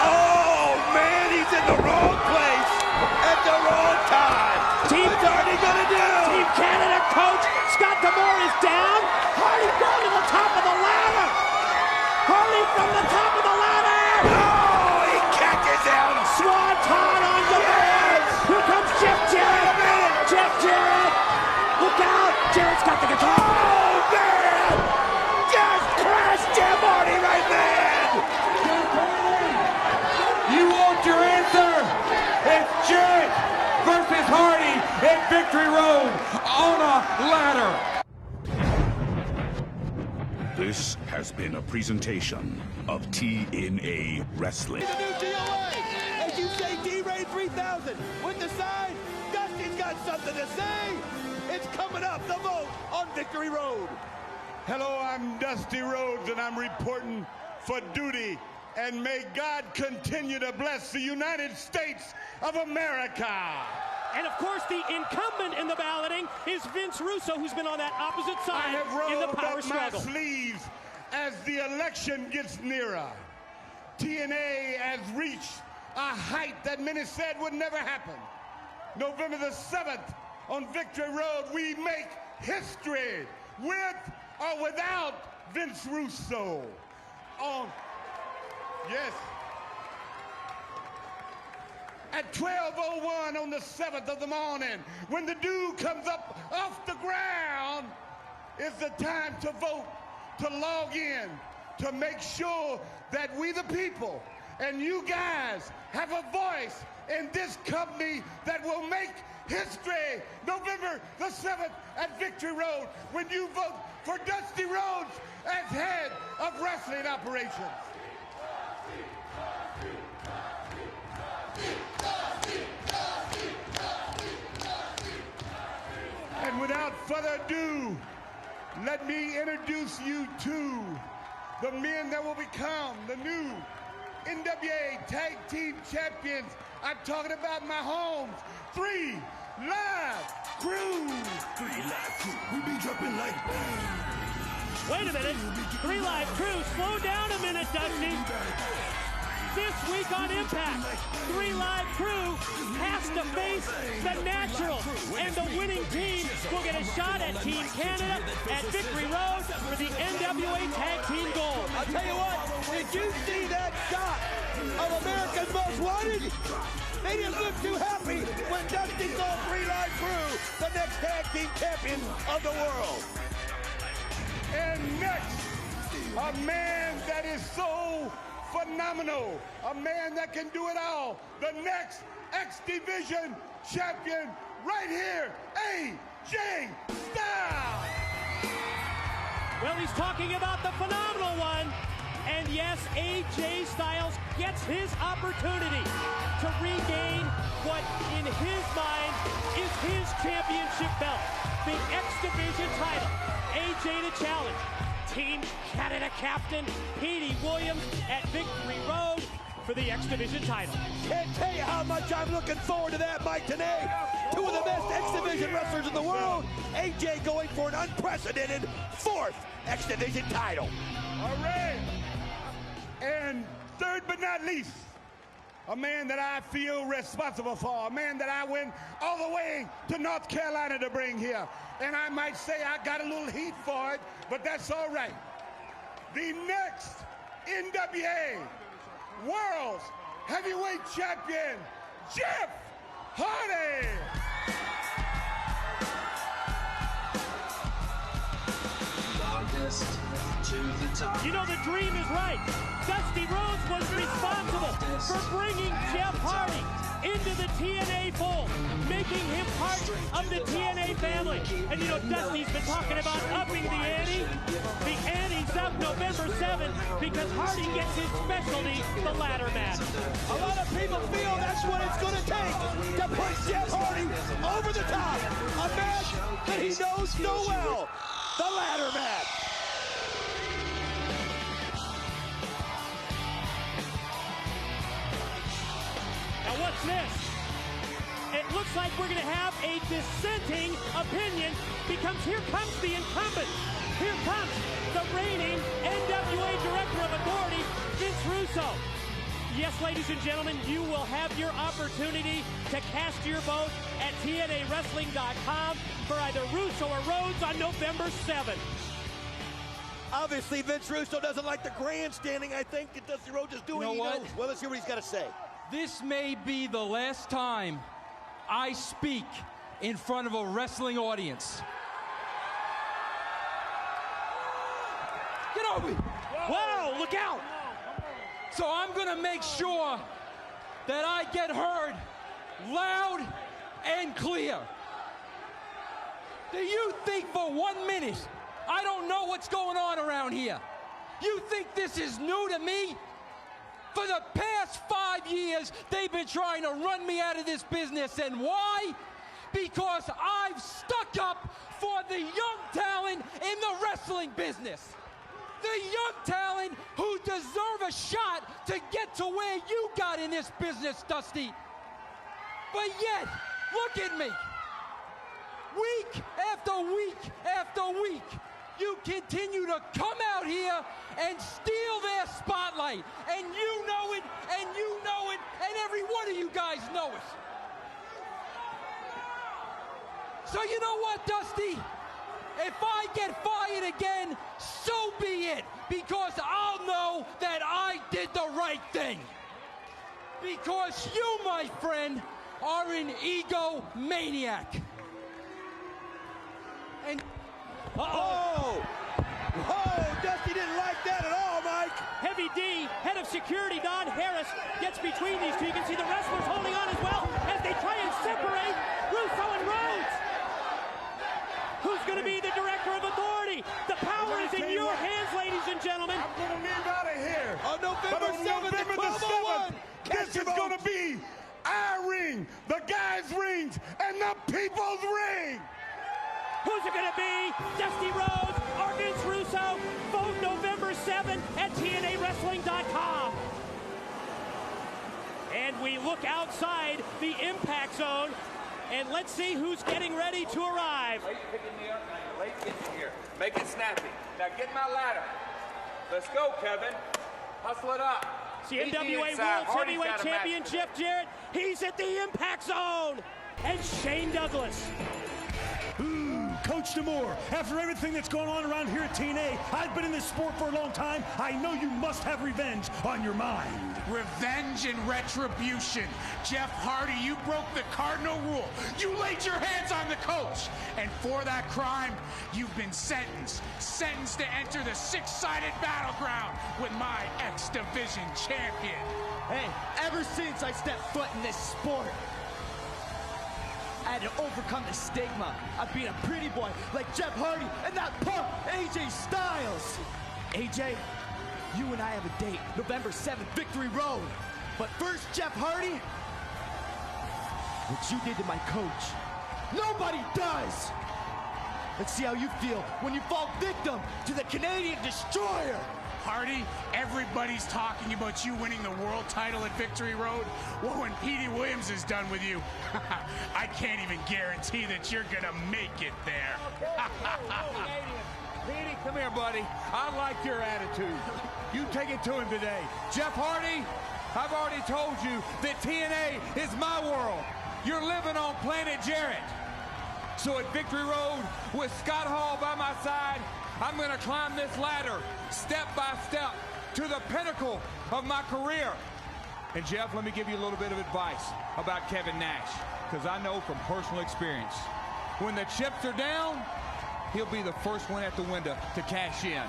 Oh, man, he's in the wrong place at the wrong time. What's Hardy going to do? Team Canada coach Scott D'Amore is down. Hardy going to the top of the ladder. Hardy from the top of the ladder. Oh, he catches him. Swanton on D'Amore. Yes. Here comes Jeff Jarrett. Jeff Jarrett. Look out. Jarrett's got the guitar. Oh, man. Just crashed Jeff Hardy right there. You want your answer? It's Jarrett versus Hardy at Victory Road on a ladder. This has been a presentation of TNA Wrestling. The new DOA. As you say, D-Ray 3000. With the sign, Dusty's got something to say. It's coming up, the vote on Victory Road. Hello, I'm Dusty Rhodes, and I'm reporting for duty. And may God continue to bless the United States of America. And of course, the incumbent in the balloting is Vince Russo, who's been on that opposite I side have in the rolled power up struggle. my sleeves as the election gets nearer. TNA has reached a height that many said would never happen. November the 7th on Victory Road, we make history with or without Vince Russo. Yes. At 12:01 on the 7th of the morning, when the dew comes up off the ground, it's the time to vote, to log in to make sure that we the people and you guys have a voice in this company that will make history November the 7th at Victory Road when you vote for Dusty Rhodes as head of wrestling operations. And without further ado, let me introduce you to the men that will become the new NWA Tag Team Champions. I'm talking about my homes, 3 Live Crew. 3 Live Crew, we be dropping like boom. Wait a minute, 3 Live Crew, slow down a minute, Dusty. This week on Impact, 3 Live Crew has to face the Naturals, and the winning team will get a shot at Team Canada at Victory Road for the NWA Tag Team Gold. I'll tell you what, did you see that shot of America's Most Wanted? They didn't look too happy when Dusty called 3 Live Crew the next tag team champion of the world. And next, a man that is so phenomenal, a man that can do it all, the next X Division champion right here, AJ Styles. Well, he's talking about the phenomenal one. And yes, AJ Styles gets his opportunity to regain what in his mind is his championship belt, the X Division title. AJ to challenge Team Canada captain Petey Williams at Victory Road for the X Division title. Can't tell you how much I'm looking forward to that, Mike, today. 2 of the best X Division wrestlers in the world. AJ going for an unprecedented 4th X Division title. All right. And third but not least, a man that I feel responsible for, a man that I went all the way to North Carolina to bring here. And I might say I got a little heat for it, but that's all right. The next NWA World's Heavyweight Champion, Jeff Hardy. You know, the dream is right. Dusty Rhodes was responsible for bringing Jeff Hardy into the TNA fold, making him part of the TNA family. And you know, Dusty's been talking about upping the ante. The ante's up November 7th because Hardy gets his specialty, the ladder match. A lot of people feel that's what it's going to take to put Jeff Hardy over the top. A match that he knows so well, the ladder match. Now what's this? It looks like we're going to have a dissenting opinion because here comes the incumbent. Here comes the reigning NWA Director of Authority, Vince Russo. Yes, ladies and gentlemen, you will have your opportunity to cast your vote at TNAWrestling.com for either Russo or Rhodes on November 7th. Obviously, Vince Russo doesn't like the grandstanding, I think, that Dusty Rhodes is doing. You know what? Well, let's hear what he's got to say. This may be the last time I speak in front of a wrestling audience. Get over me! Whoa, look out! So I'm gonna make sure that I get heard loud and clear. Do you think for 1 minute I don't know what's going on around here? You think this is new to me? For the past 5 years, they've been trying to run me out of this business. And why? Because I've stuck up for the young talent in the wrestling business. The young talent who deserve a shot to get to where you got in this business, Dusty. But yet, look at me. Week after week after week, you continue to come out here and steal their spotlight. And you know it, and you know it, and every one of you guys know it. So you know what, Dusty? If I get fired again, so be it. Because I'll know that I did the right thing. Because you, my friend, are an egomaniac. And Oh, Dusty didn't like that at all, Mike. security, Don Harris, gets between these two. You can see the wrestlers holding on as well as they try and separate Russo and Rhodes. Who's going to be the director of authority? The power is in your hands, ladies and gentlemen. I'm going to leave out of here. On November 7th, November the 7th, this is going to be our ring, the guys' rings, and the people's ring. Who's it going to be? Dusty Rhodes or Vince Russo? Vote November 7th at TNAWrestling.com. And we look outside the Impact Zone, and let's see who's getting ready to arrive. Late picking me up, late getting here. Make it snappy. Now get my ladder. Let's go, Kevin. Hustle it up. It's the NWA World Heavyweight Champion Jeff Jarrett. He's at the Impact Zone. And Shane Douglas. Coach D'Amore, after everything that's going on around here at TNA, I've been in this sport for a long time. I know you must have revenge on your mind. Revenge and retribution. Jeff Hardy, you broke the cardinal rule. You laid your hands on the coach. And for that crime, you've been sentenced. Sentenced to enter the six-sided battleground with my X-Division champion. Hey, ever since I stepped foot in this sport, I had to overcome the stigma of being a pretty boy like Jeff Hardy and that punk AJ Styles. AJ, you and I have a date, November 7th, Victory Road. But first, Jeff Hardy, what you did to my coach, nobody does. Let's see how you feel when you fall victim to the Canadian Destroyer. Hardy, everybody's talking about you winning the world title at Victory Road. Well, when Petey Williams is done with you, I can't even guarantee that you're gonna make it there. Petey, come here, buddy. I like your attitude. You take it to him today. Jeff Hardy, I've already told you that TNA is my world. You're living on Planet Jarrett. So at Victory Road, with Scott Hall by my side, I'm going to climb this ladder step by step to the pinnacle of my career. And Jeff, let me give you a little bit of advice about Kevin Nash, because I know from personal experience, when the chips are down, he'll be the first one at the window to cash in.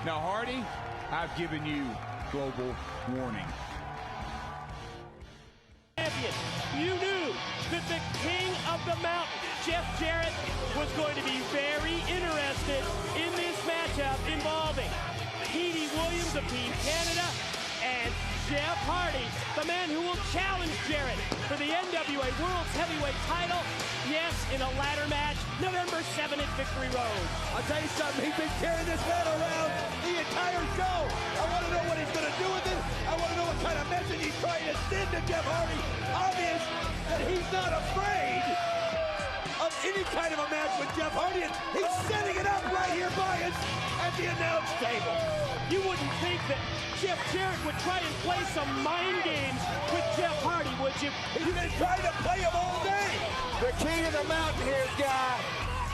Now, Hardy, I've given you global warning. Champion, you knew that the King of the Mountain, Jeff Jarrett, was going to be very interested in this matchup involving Petey Williams of Team Canada and Jeff Hardy, the man who will challenge Jarrett for the NWA World's Heavyweight title. Yes, in a ladder match, November 7th at Victory Road. I'll tell you something, he's been carrying this man around the entire show. I want to know what he's going to do with it. I want to know what kind of message he's trying to send to Jeff Hardy. Obvious that he's not afraid of any kind of a match with Jeff Hardy. He's setting it up right here by us at the announce table. You wouldn't think that Jeff Jarrett would try and play some mind games with Jeff Hardy, would you? He's been trying to play him all day. The King of the Mountain here, guy.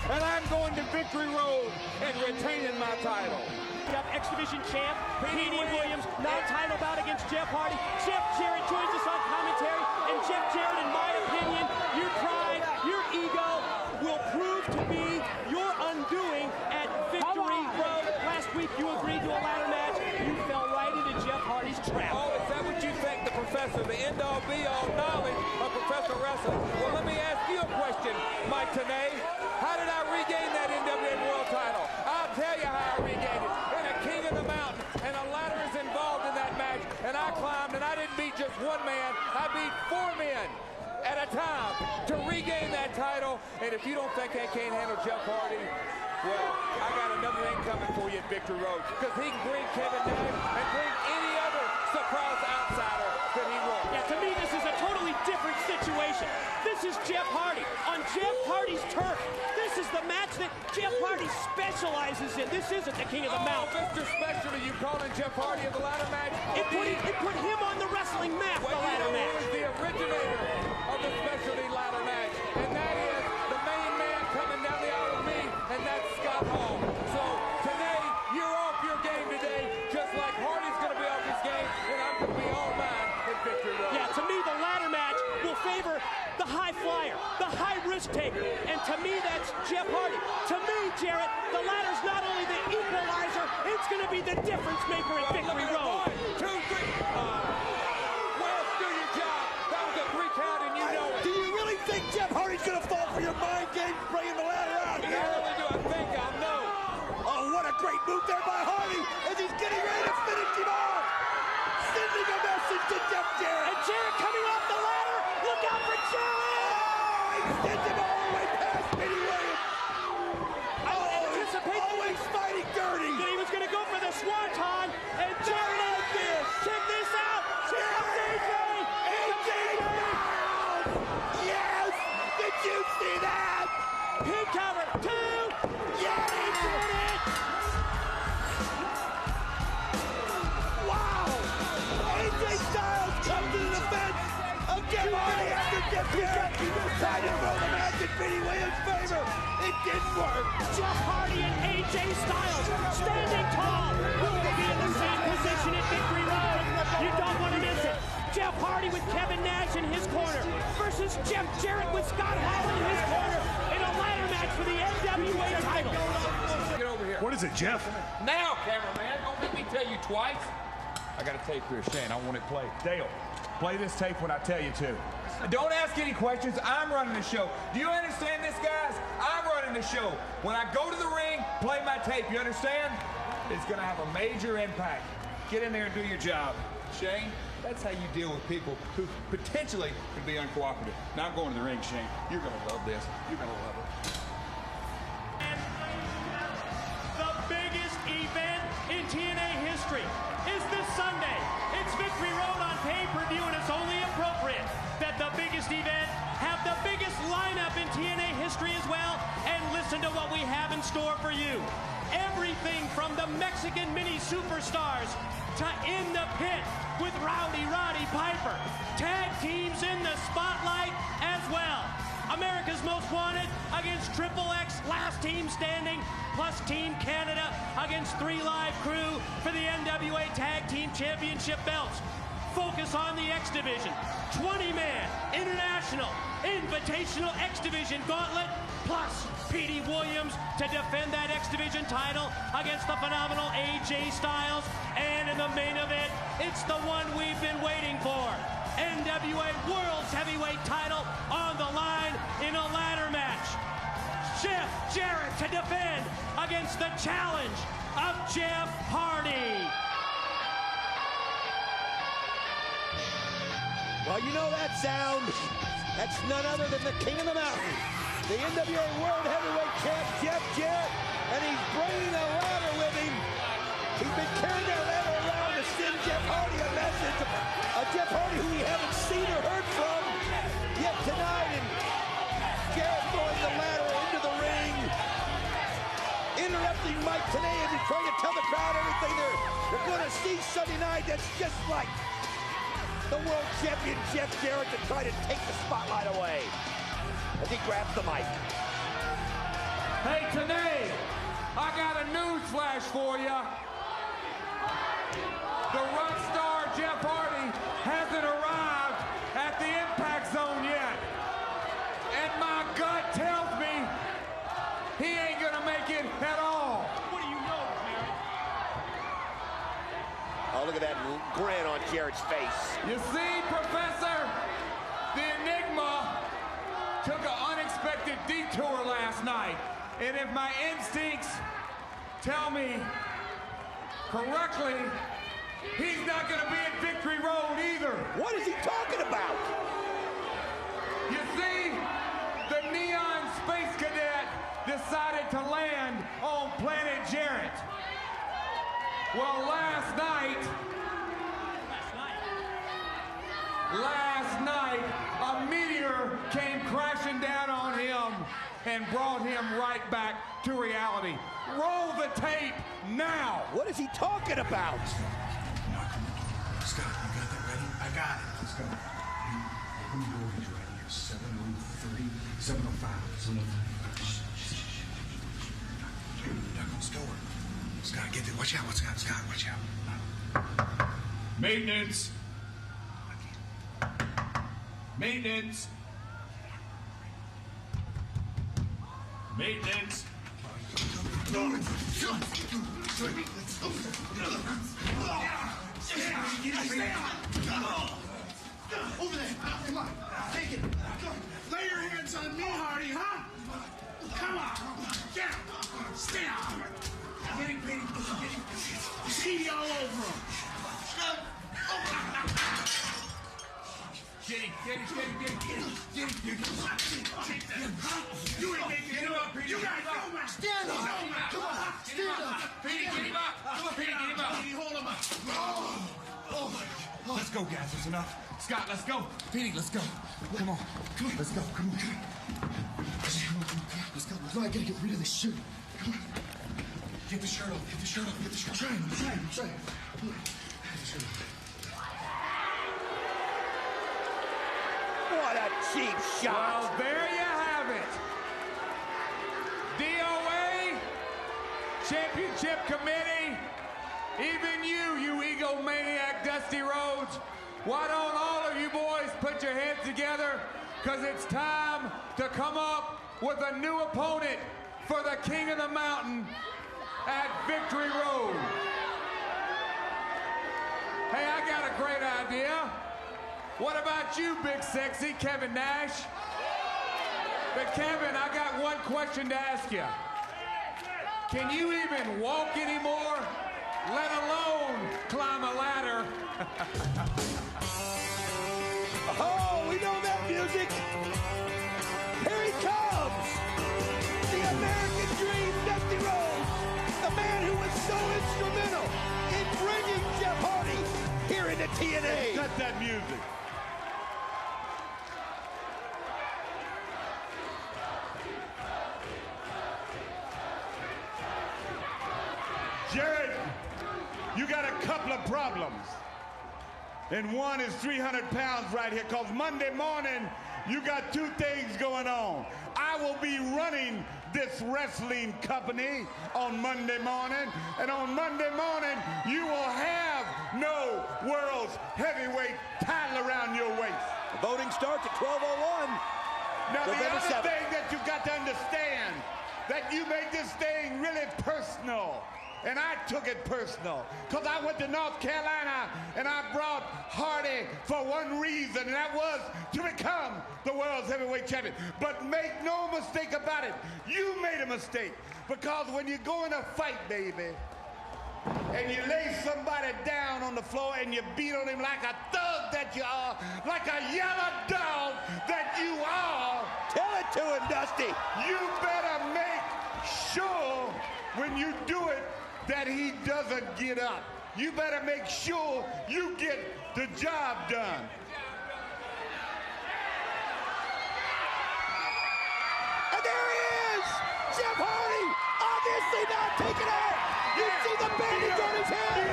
And I'm going to Victory Road and retaining my title. We have X-Division champ, Petey Williams, now title bout against Jeff Hardy. Jeff Jarrett joins us on commentary. And Jeff Jarrett, in my opinion, your pride, your ego will prove to be your undoing at Victory Road. Last week you agreed to a ladder match. You fell right into Jeff Hardy's trap. Oh, is that what you think, the professor, the end-all be-all knowledge of professional wrestling? Well, let me ask you a question, Mike Tenay. How did I regain that NWA World title? I'll tell you how I regained it. In a King of the Mountain, and a ladder is involved in that match, and I climbed, and I didn't beat just one man. I beat 4 men at a time to regain that title. And if you don't think I can't handle Jeff Hardy, well, I got another thing coming for you at Victory Road, because he can bring Kevin Nash and bring any other surprise outsider that he wants. Yeah, to me, this is a totally different situation. This is Jeff Hardy on Jeff Hardy's turf. This is the match that Jeff Hardy specializes in. This isn't the King of the Mountain. Mr. Specialty, you calling Jeff Hardy in the ladder match? It put him on the wrestling map, the ladder match. Who is the originator of the specialty ladder match? And that is the main man coming down the aisle with me, and that's Scott Hall. So today, you're off your game today, just like Hardy's going to be off his game, and I'm going to be all mine at Victory Road. Yeah, to me, the ladder match will favor the high flyer, the high risk taker, and to me, that's Jeff Hardy. To me, Jarrett, the ladder's not only the equalizer, it's going to be the difference maker at Victory Road. 1, 2, 3. great move there by Hardy as he's getting ready to finish him off. Sending a message to Jeff Jarrett. And Jarrett coming off the ladder. Look out for Jarrett. Oh, he sends him all the way past Petey Williams. I would anticipate always fighting dirty. that he was going to go for the swanton. And Jarrett like this. Check this out. Here comes AJ. AJ down. Yes. Did you see that? Pin cover. 2. Yes. He did it. Wow. AJ Styles comes to the defense of Jeff Hardy after Jeff Jarrett tried to throw the match in Petey Williams' favor. It didn't work. Jeff Hardy and AJ Styles standing tall. Will they be in the same position at Victory Road? You don't want to miss it. Jeff Hardy with Kevin Nash in his corner versus Jeff Jarrett with Scott Hall in his corner in a ladder match for the NWA title. Get over here. What is it, Jeff? Now, cameraman. Don't let me tell you twice. I got a tape here, Shane. I want it played. Dale, play this tape when I tell you to. Don't ask any questions. I'm running the show. Do you understand this, guys? I'm running the show. When I go to the ring, play my tape. You understand? It's going to have a major impact. Get in there and do your job. Shane, that's how you deal with people who potentially could be uncooperative. Now I'm going to the ring, Shane. You're going to love this. You're going to love it. The biggest event in TNA history is this Sunday. It's Victory Road on pay-per-view, and it's only appropriate that the biggest event have the biggest lineup in TNA history as well. And listen to what we have in store for you. Everything from the Mexican mini superstars to In the Pit with Rowdy Roddy Piper. Tag teams in the spotlight as well. America's Most Wanted against Triple X, last team standing, plus Team Canada against 3 Live Crew for the NWA Tag Team Championship belts. Focus on the X Division. 20-man International Invitational X Division Gauntlet, plus Petey Williams to defend that X Division title against the phenomenal AJ Styles. And in the main event, it's the one we've been waiting for. NWA World's Heavyweight title on the line in a ladder match. Jeff Jarrett to defend against the challenge of Jeff Hardy. Well, you know that sound. That's none other than the King of the Mountain, the NWA World Heavyweight Champ, Jeff Jarrett, and he's bringing a ladder with him. He's been carrying that ladder around to send Jeff Hardy a message. Jeff Hardy, who we haven't seen or heard from yet tonight, and Jarrett throwing the ladder into the ring, interrupting Mike today as he's trying to tell the crowd everything they're going to see Sunday night. That's just like the world champion Jeff Jarrett to try to take the spotlight away as he grabs the mic. Hey, today, I got a news flash for you. The rock star Jeff Hardy hasn't arrived at the Impact Zone yet. And my gut tells me he ain't gonna make it at all. What do you know, Jarrett? Oh, look at that grin on Jarrett's face. You see, Professor, the Enigma took an unexpected detour last night. And if my instincts tell me correctly, he's not going to be at Victory Road either. What is he talking about? You see, the Neon Space Cadet decided to land on planet Jarrett. Well, last night, a meteor came crashing down on him and brought him right back to reality. Roll the tape now. What is he talking about? Scott, you got that ready? I got it. Let's go. Open the door right here. 703, 705, 705. Shh. Knock on the door. Scott, get there. Watch out. Scott, watch out. Maintenance. Maintenance. Maintenance. Over there. Come on. Take it. Lay your hands on me, Hardy, huh? Come on. Get up. Stay down. Getting paid Petey all over him. Get him. You ain't making it up, Petey. You got no match. Stand up. Come on. Stand up. Petey, get him up. Come on, Petey, get him up. Petey, hold him up. Oh, my God. Let's go, guys. That's enough. Scott, let's go. Petey, let's go. Come on. Let's go. Come on. Let's go. I gotta get rid of this shirt. Come on. Get the shirt off. I'm trying. Get the shirt off. What a cheap shot. Well, there you have it. DOA, Championship Committee, even you egomaniac Dusty Rhodes, why don't all of you boys put your heads together, because it's time to come up with a new opponent for the King of the Mountain at Victory Road. Hey, I got a great idea. What about you, big sexy Kevin Nash? But Kevin, I got one question to ask you. Can you even walk anymore, let alone climb a ladder? Oh, we know that music. Here he comes. The American Dream, Dusty Rhodes. The man who was so instrumental in bringing Jeff Hardy here into TNA. Cut that music. Jarrett, you got a couple of problems. And one is 300 pounds right here, because Monday morning, you got two things going on. I will be running this wrestling company on Monday morning, and on Monday morning, you will have no World's Heavyweight title around your waist. The voting starts at 12:01. Now, the other thing that you got to understand, that you make this thing really personal. And I took it personal, because I went to North Carolina and I brought Hardy for one reason, and that was to become the world's heavyweight champion. But make no mistake about it, you made a mistake, because when you go in a fight, baby, and you lay somebody down on the floor and you beat on him like a thug that you are, like a yellow dog that you are. Tell it to him, Dusty. You better make sure when you do it that he doesn't get up. You better make sure you get the job done. And there he is! Jeff Hardy, obviously not taken out. You see the bandage on his head,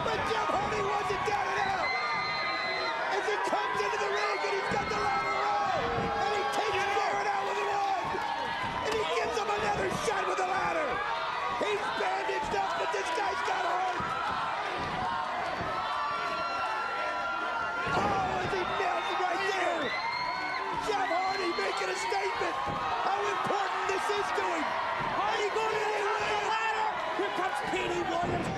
but Jeff Hardy wasn't down and out. As he comes into the ring and he's got the ladder roll, and he takes Jarrett out with one, and he gives him another shot with the ladder. He's bandaged up, but this guy's got heart. Oh, as he nails it right there. Jeff Hardy making a statement how important this is to him. Hardy going anywhere. The ladder. Here comes Petey Williams,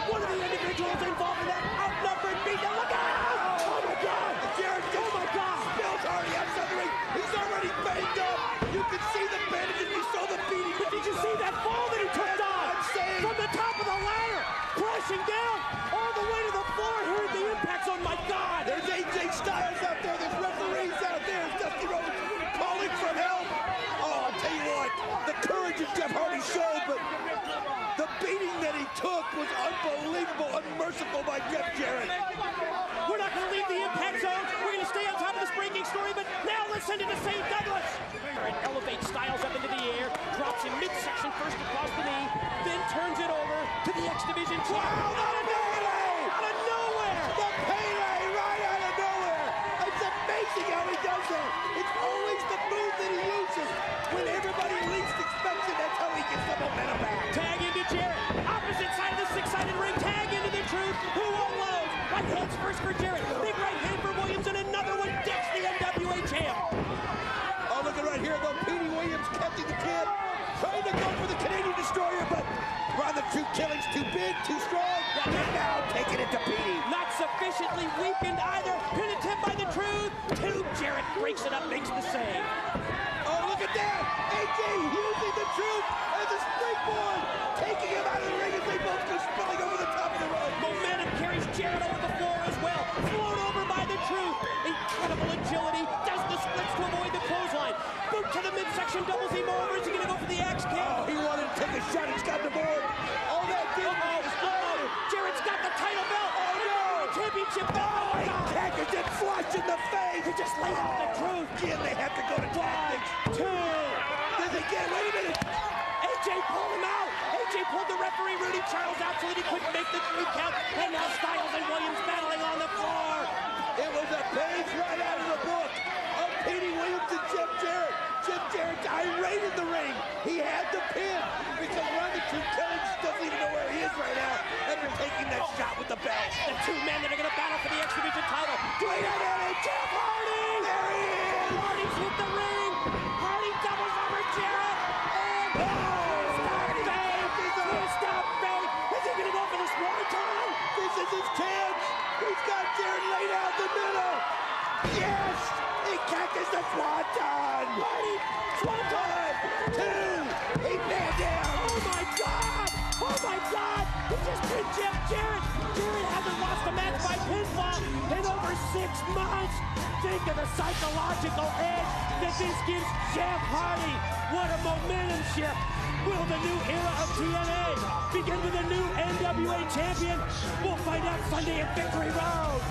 one of the individuals involved in that outnumbered beatdown. Look out! Oh my God! Jarrett, oh my God! Spills Hardy outside the ring. He's already banged up. You can see the bandages. You saw the beating. But did you see that fall that he took down? From the top of the ladder, crashing down all the way to the floor. Here are the impacts. Oh my God! There's AJ Styles out there. There's referees out there. There's Dusty Rhodes calling for help. Oh, I'll tell you what, the courage that Jeff Hardy showed, but the beating that he took was unbelievable, unmerciful by Jeff Jarrett. We're not going to leave the impact zone. We're going to stay on top of this breaking story, but now let's send it to St. Douglas. And elevates Styles up into the air, drops him midsection first across the knee, then turns it over to the X Division champ. Wow, Out of nowhere! Out of nowhere! The Pele right out of nowhere. It's amazing how he does that. It's always the move that he uses. When everybody least expects it, that's how he gets the momentum back. Tag into Jarrett. Opposite side of the six-sided ring. Tag into the Truth. Who unloads? Right hands first for Jarrett. Big right hand for Williams, and another one decks the NWA champ. Oh, look at right here, though. Petey Williams catching the kid. Trying to go for the Canadian Destroyer, but Ron the Truth Killing's too big, too strong. And now taking it to Petey. Not sufficiently weakened either. Pin attempt by the Truth. Jarrett breaks it up, makes the save. Oh, look at that. AJ using the Truth as a springboard. Taking him out of the ring as they both go spilling over the top of the Championship belt. He packaged it flush in the face. He just laid out the truth. Again, they have to go to tactics. 1, 2. Does it get? Wait a minute. AJ pulled him out. AJ pulled the referee Rudy Charles out so that he couldn't make the 3 count. And now Styles and Williams battling on the floor. It was a page right out of the book of Petey Williams and Jeff Jarrett. Jeff Jarrett's irate in the ring. He had the pin because one of the 2 killings doesn't even know where he is right now after taking that shot with the belt. The 2 men that are going to battle for the X Division title. Wait a minute, Jeff Hardy! There he is! Hardy's hit the ring. Hardy doubles over Jarrett. Is he going to go for the swanton? This is his chance. He's got Jarrett laid out the middle. Yes! He catches the swanton. Hardy, swanton. 2. He man down. Oh my God! Oh my God! He just pinned Jeff Jarrett. Jarrett hasn't lost a match by pinfall in over 6 months. Think of the psychological edge that this gives Jeff Hardy. What a momentum shift. Will the new era of TNA begin with a new NWA champion? We'll find out Sunday at Victory Road.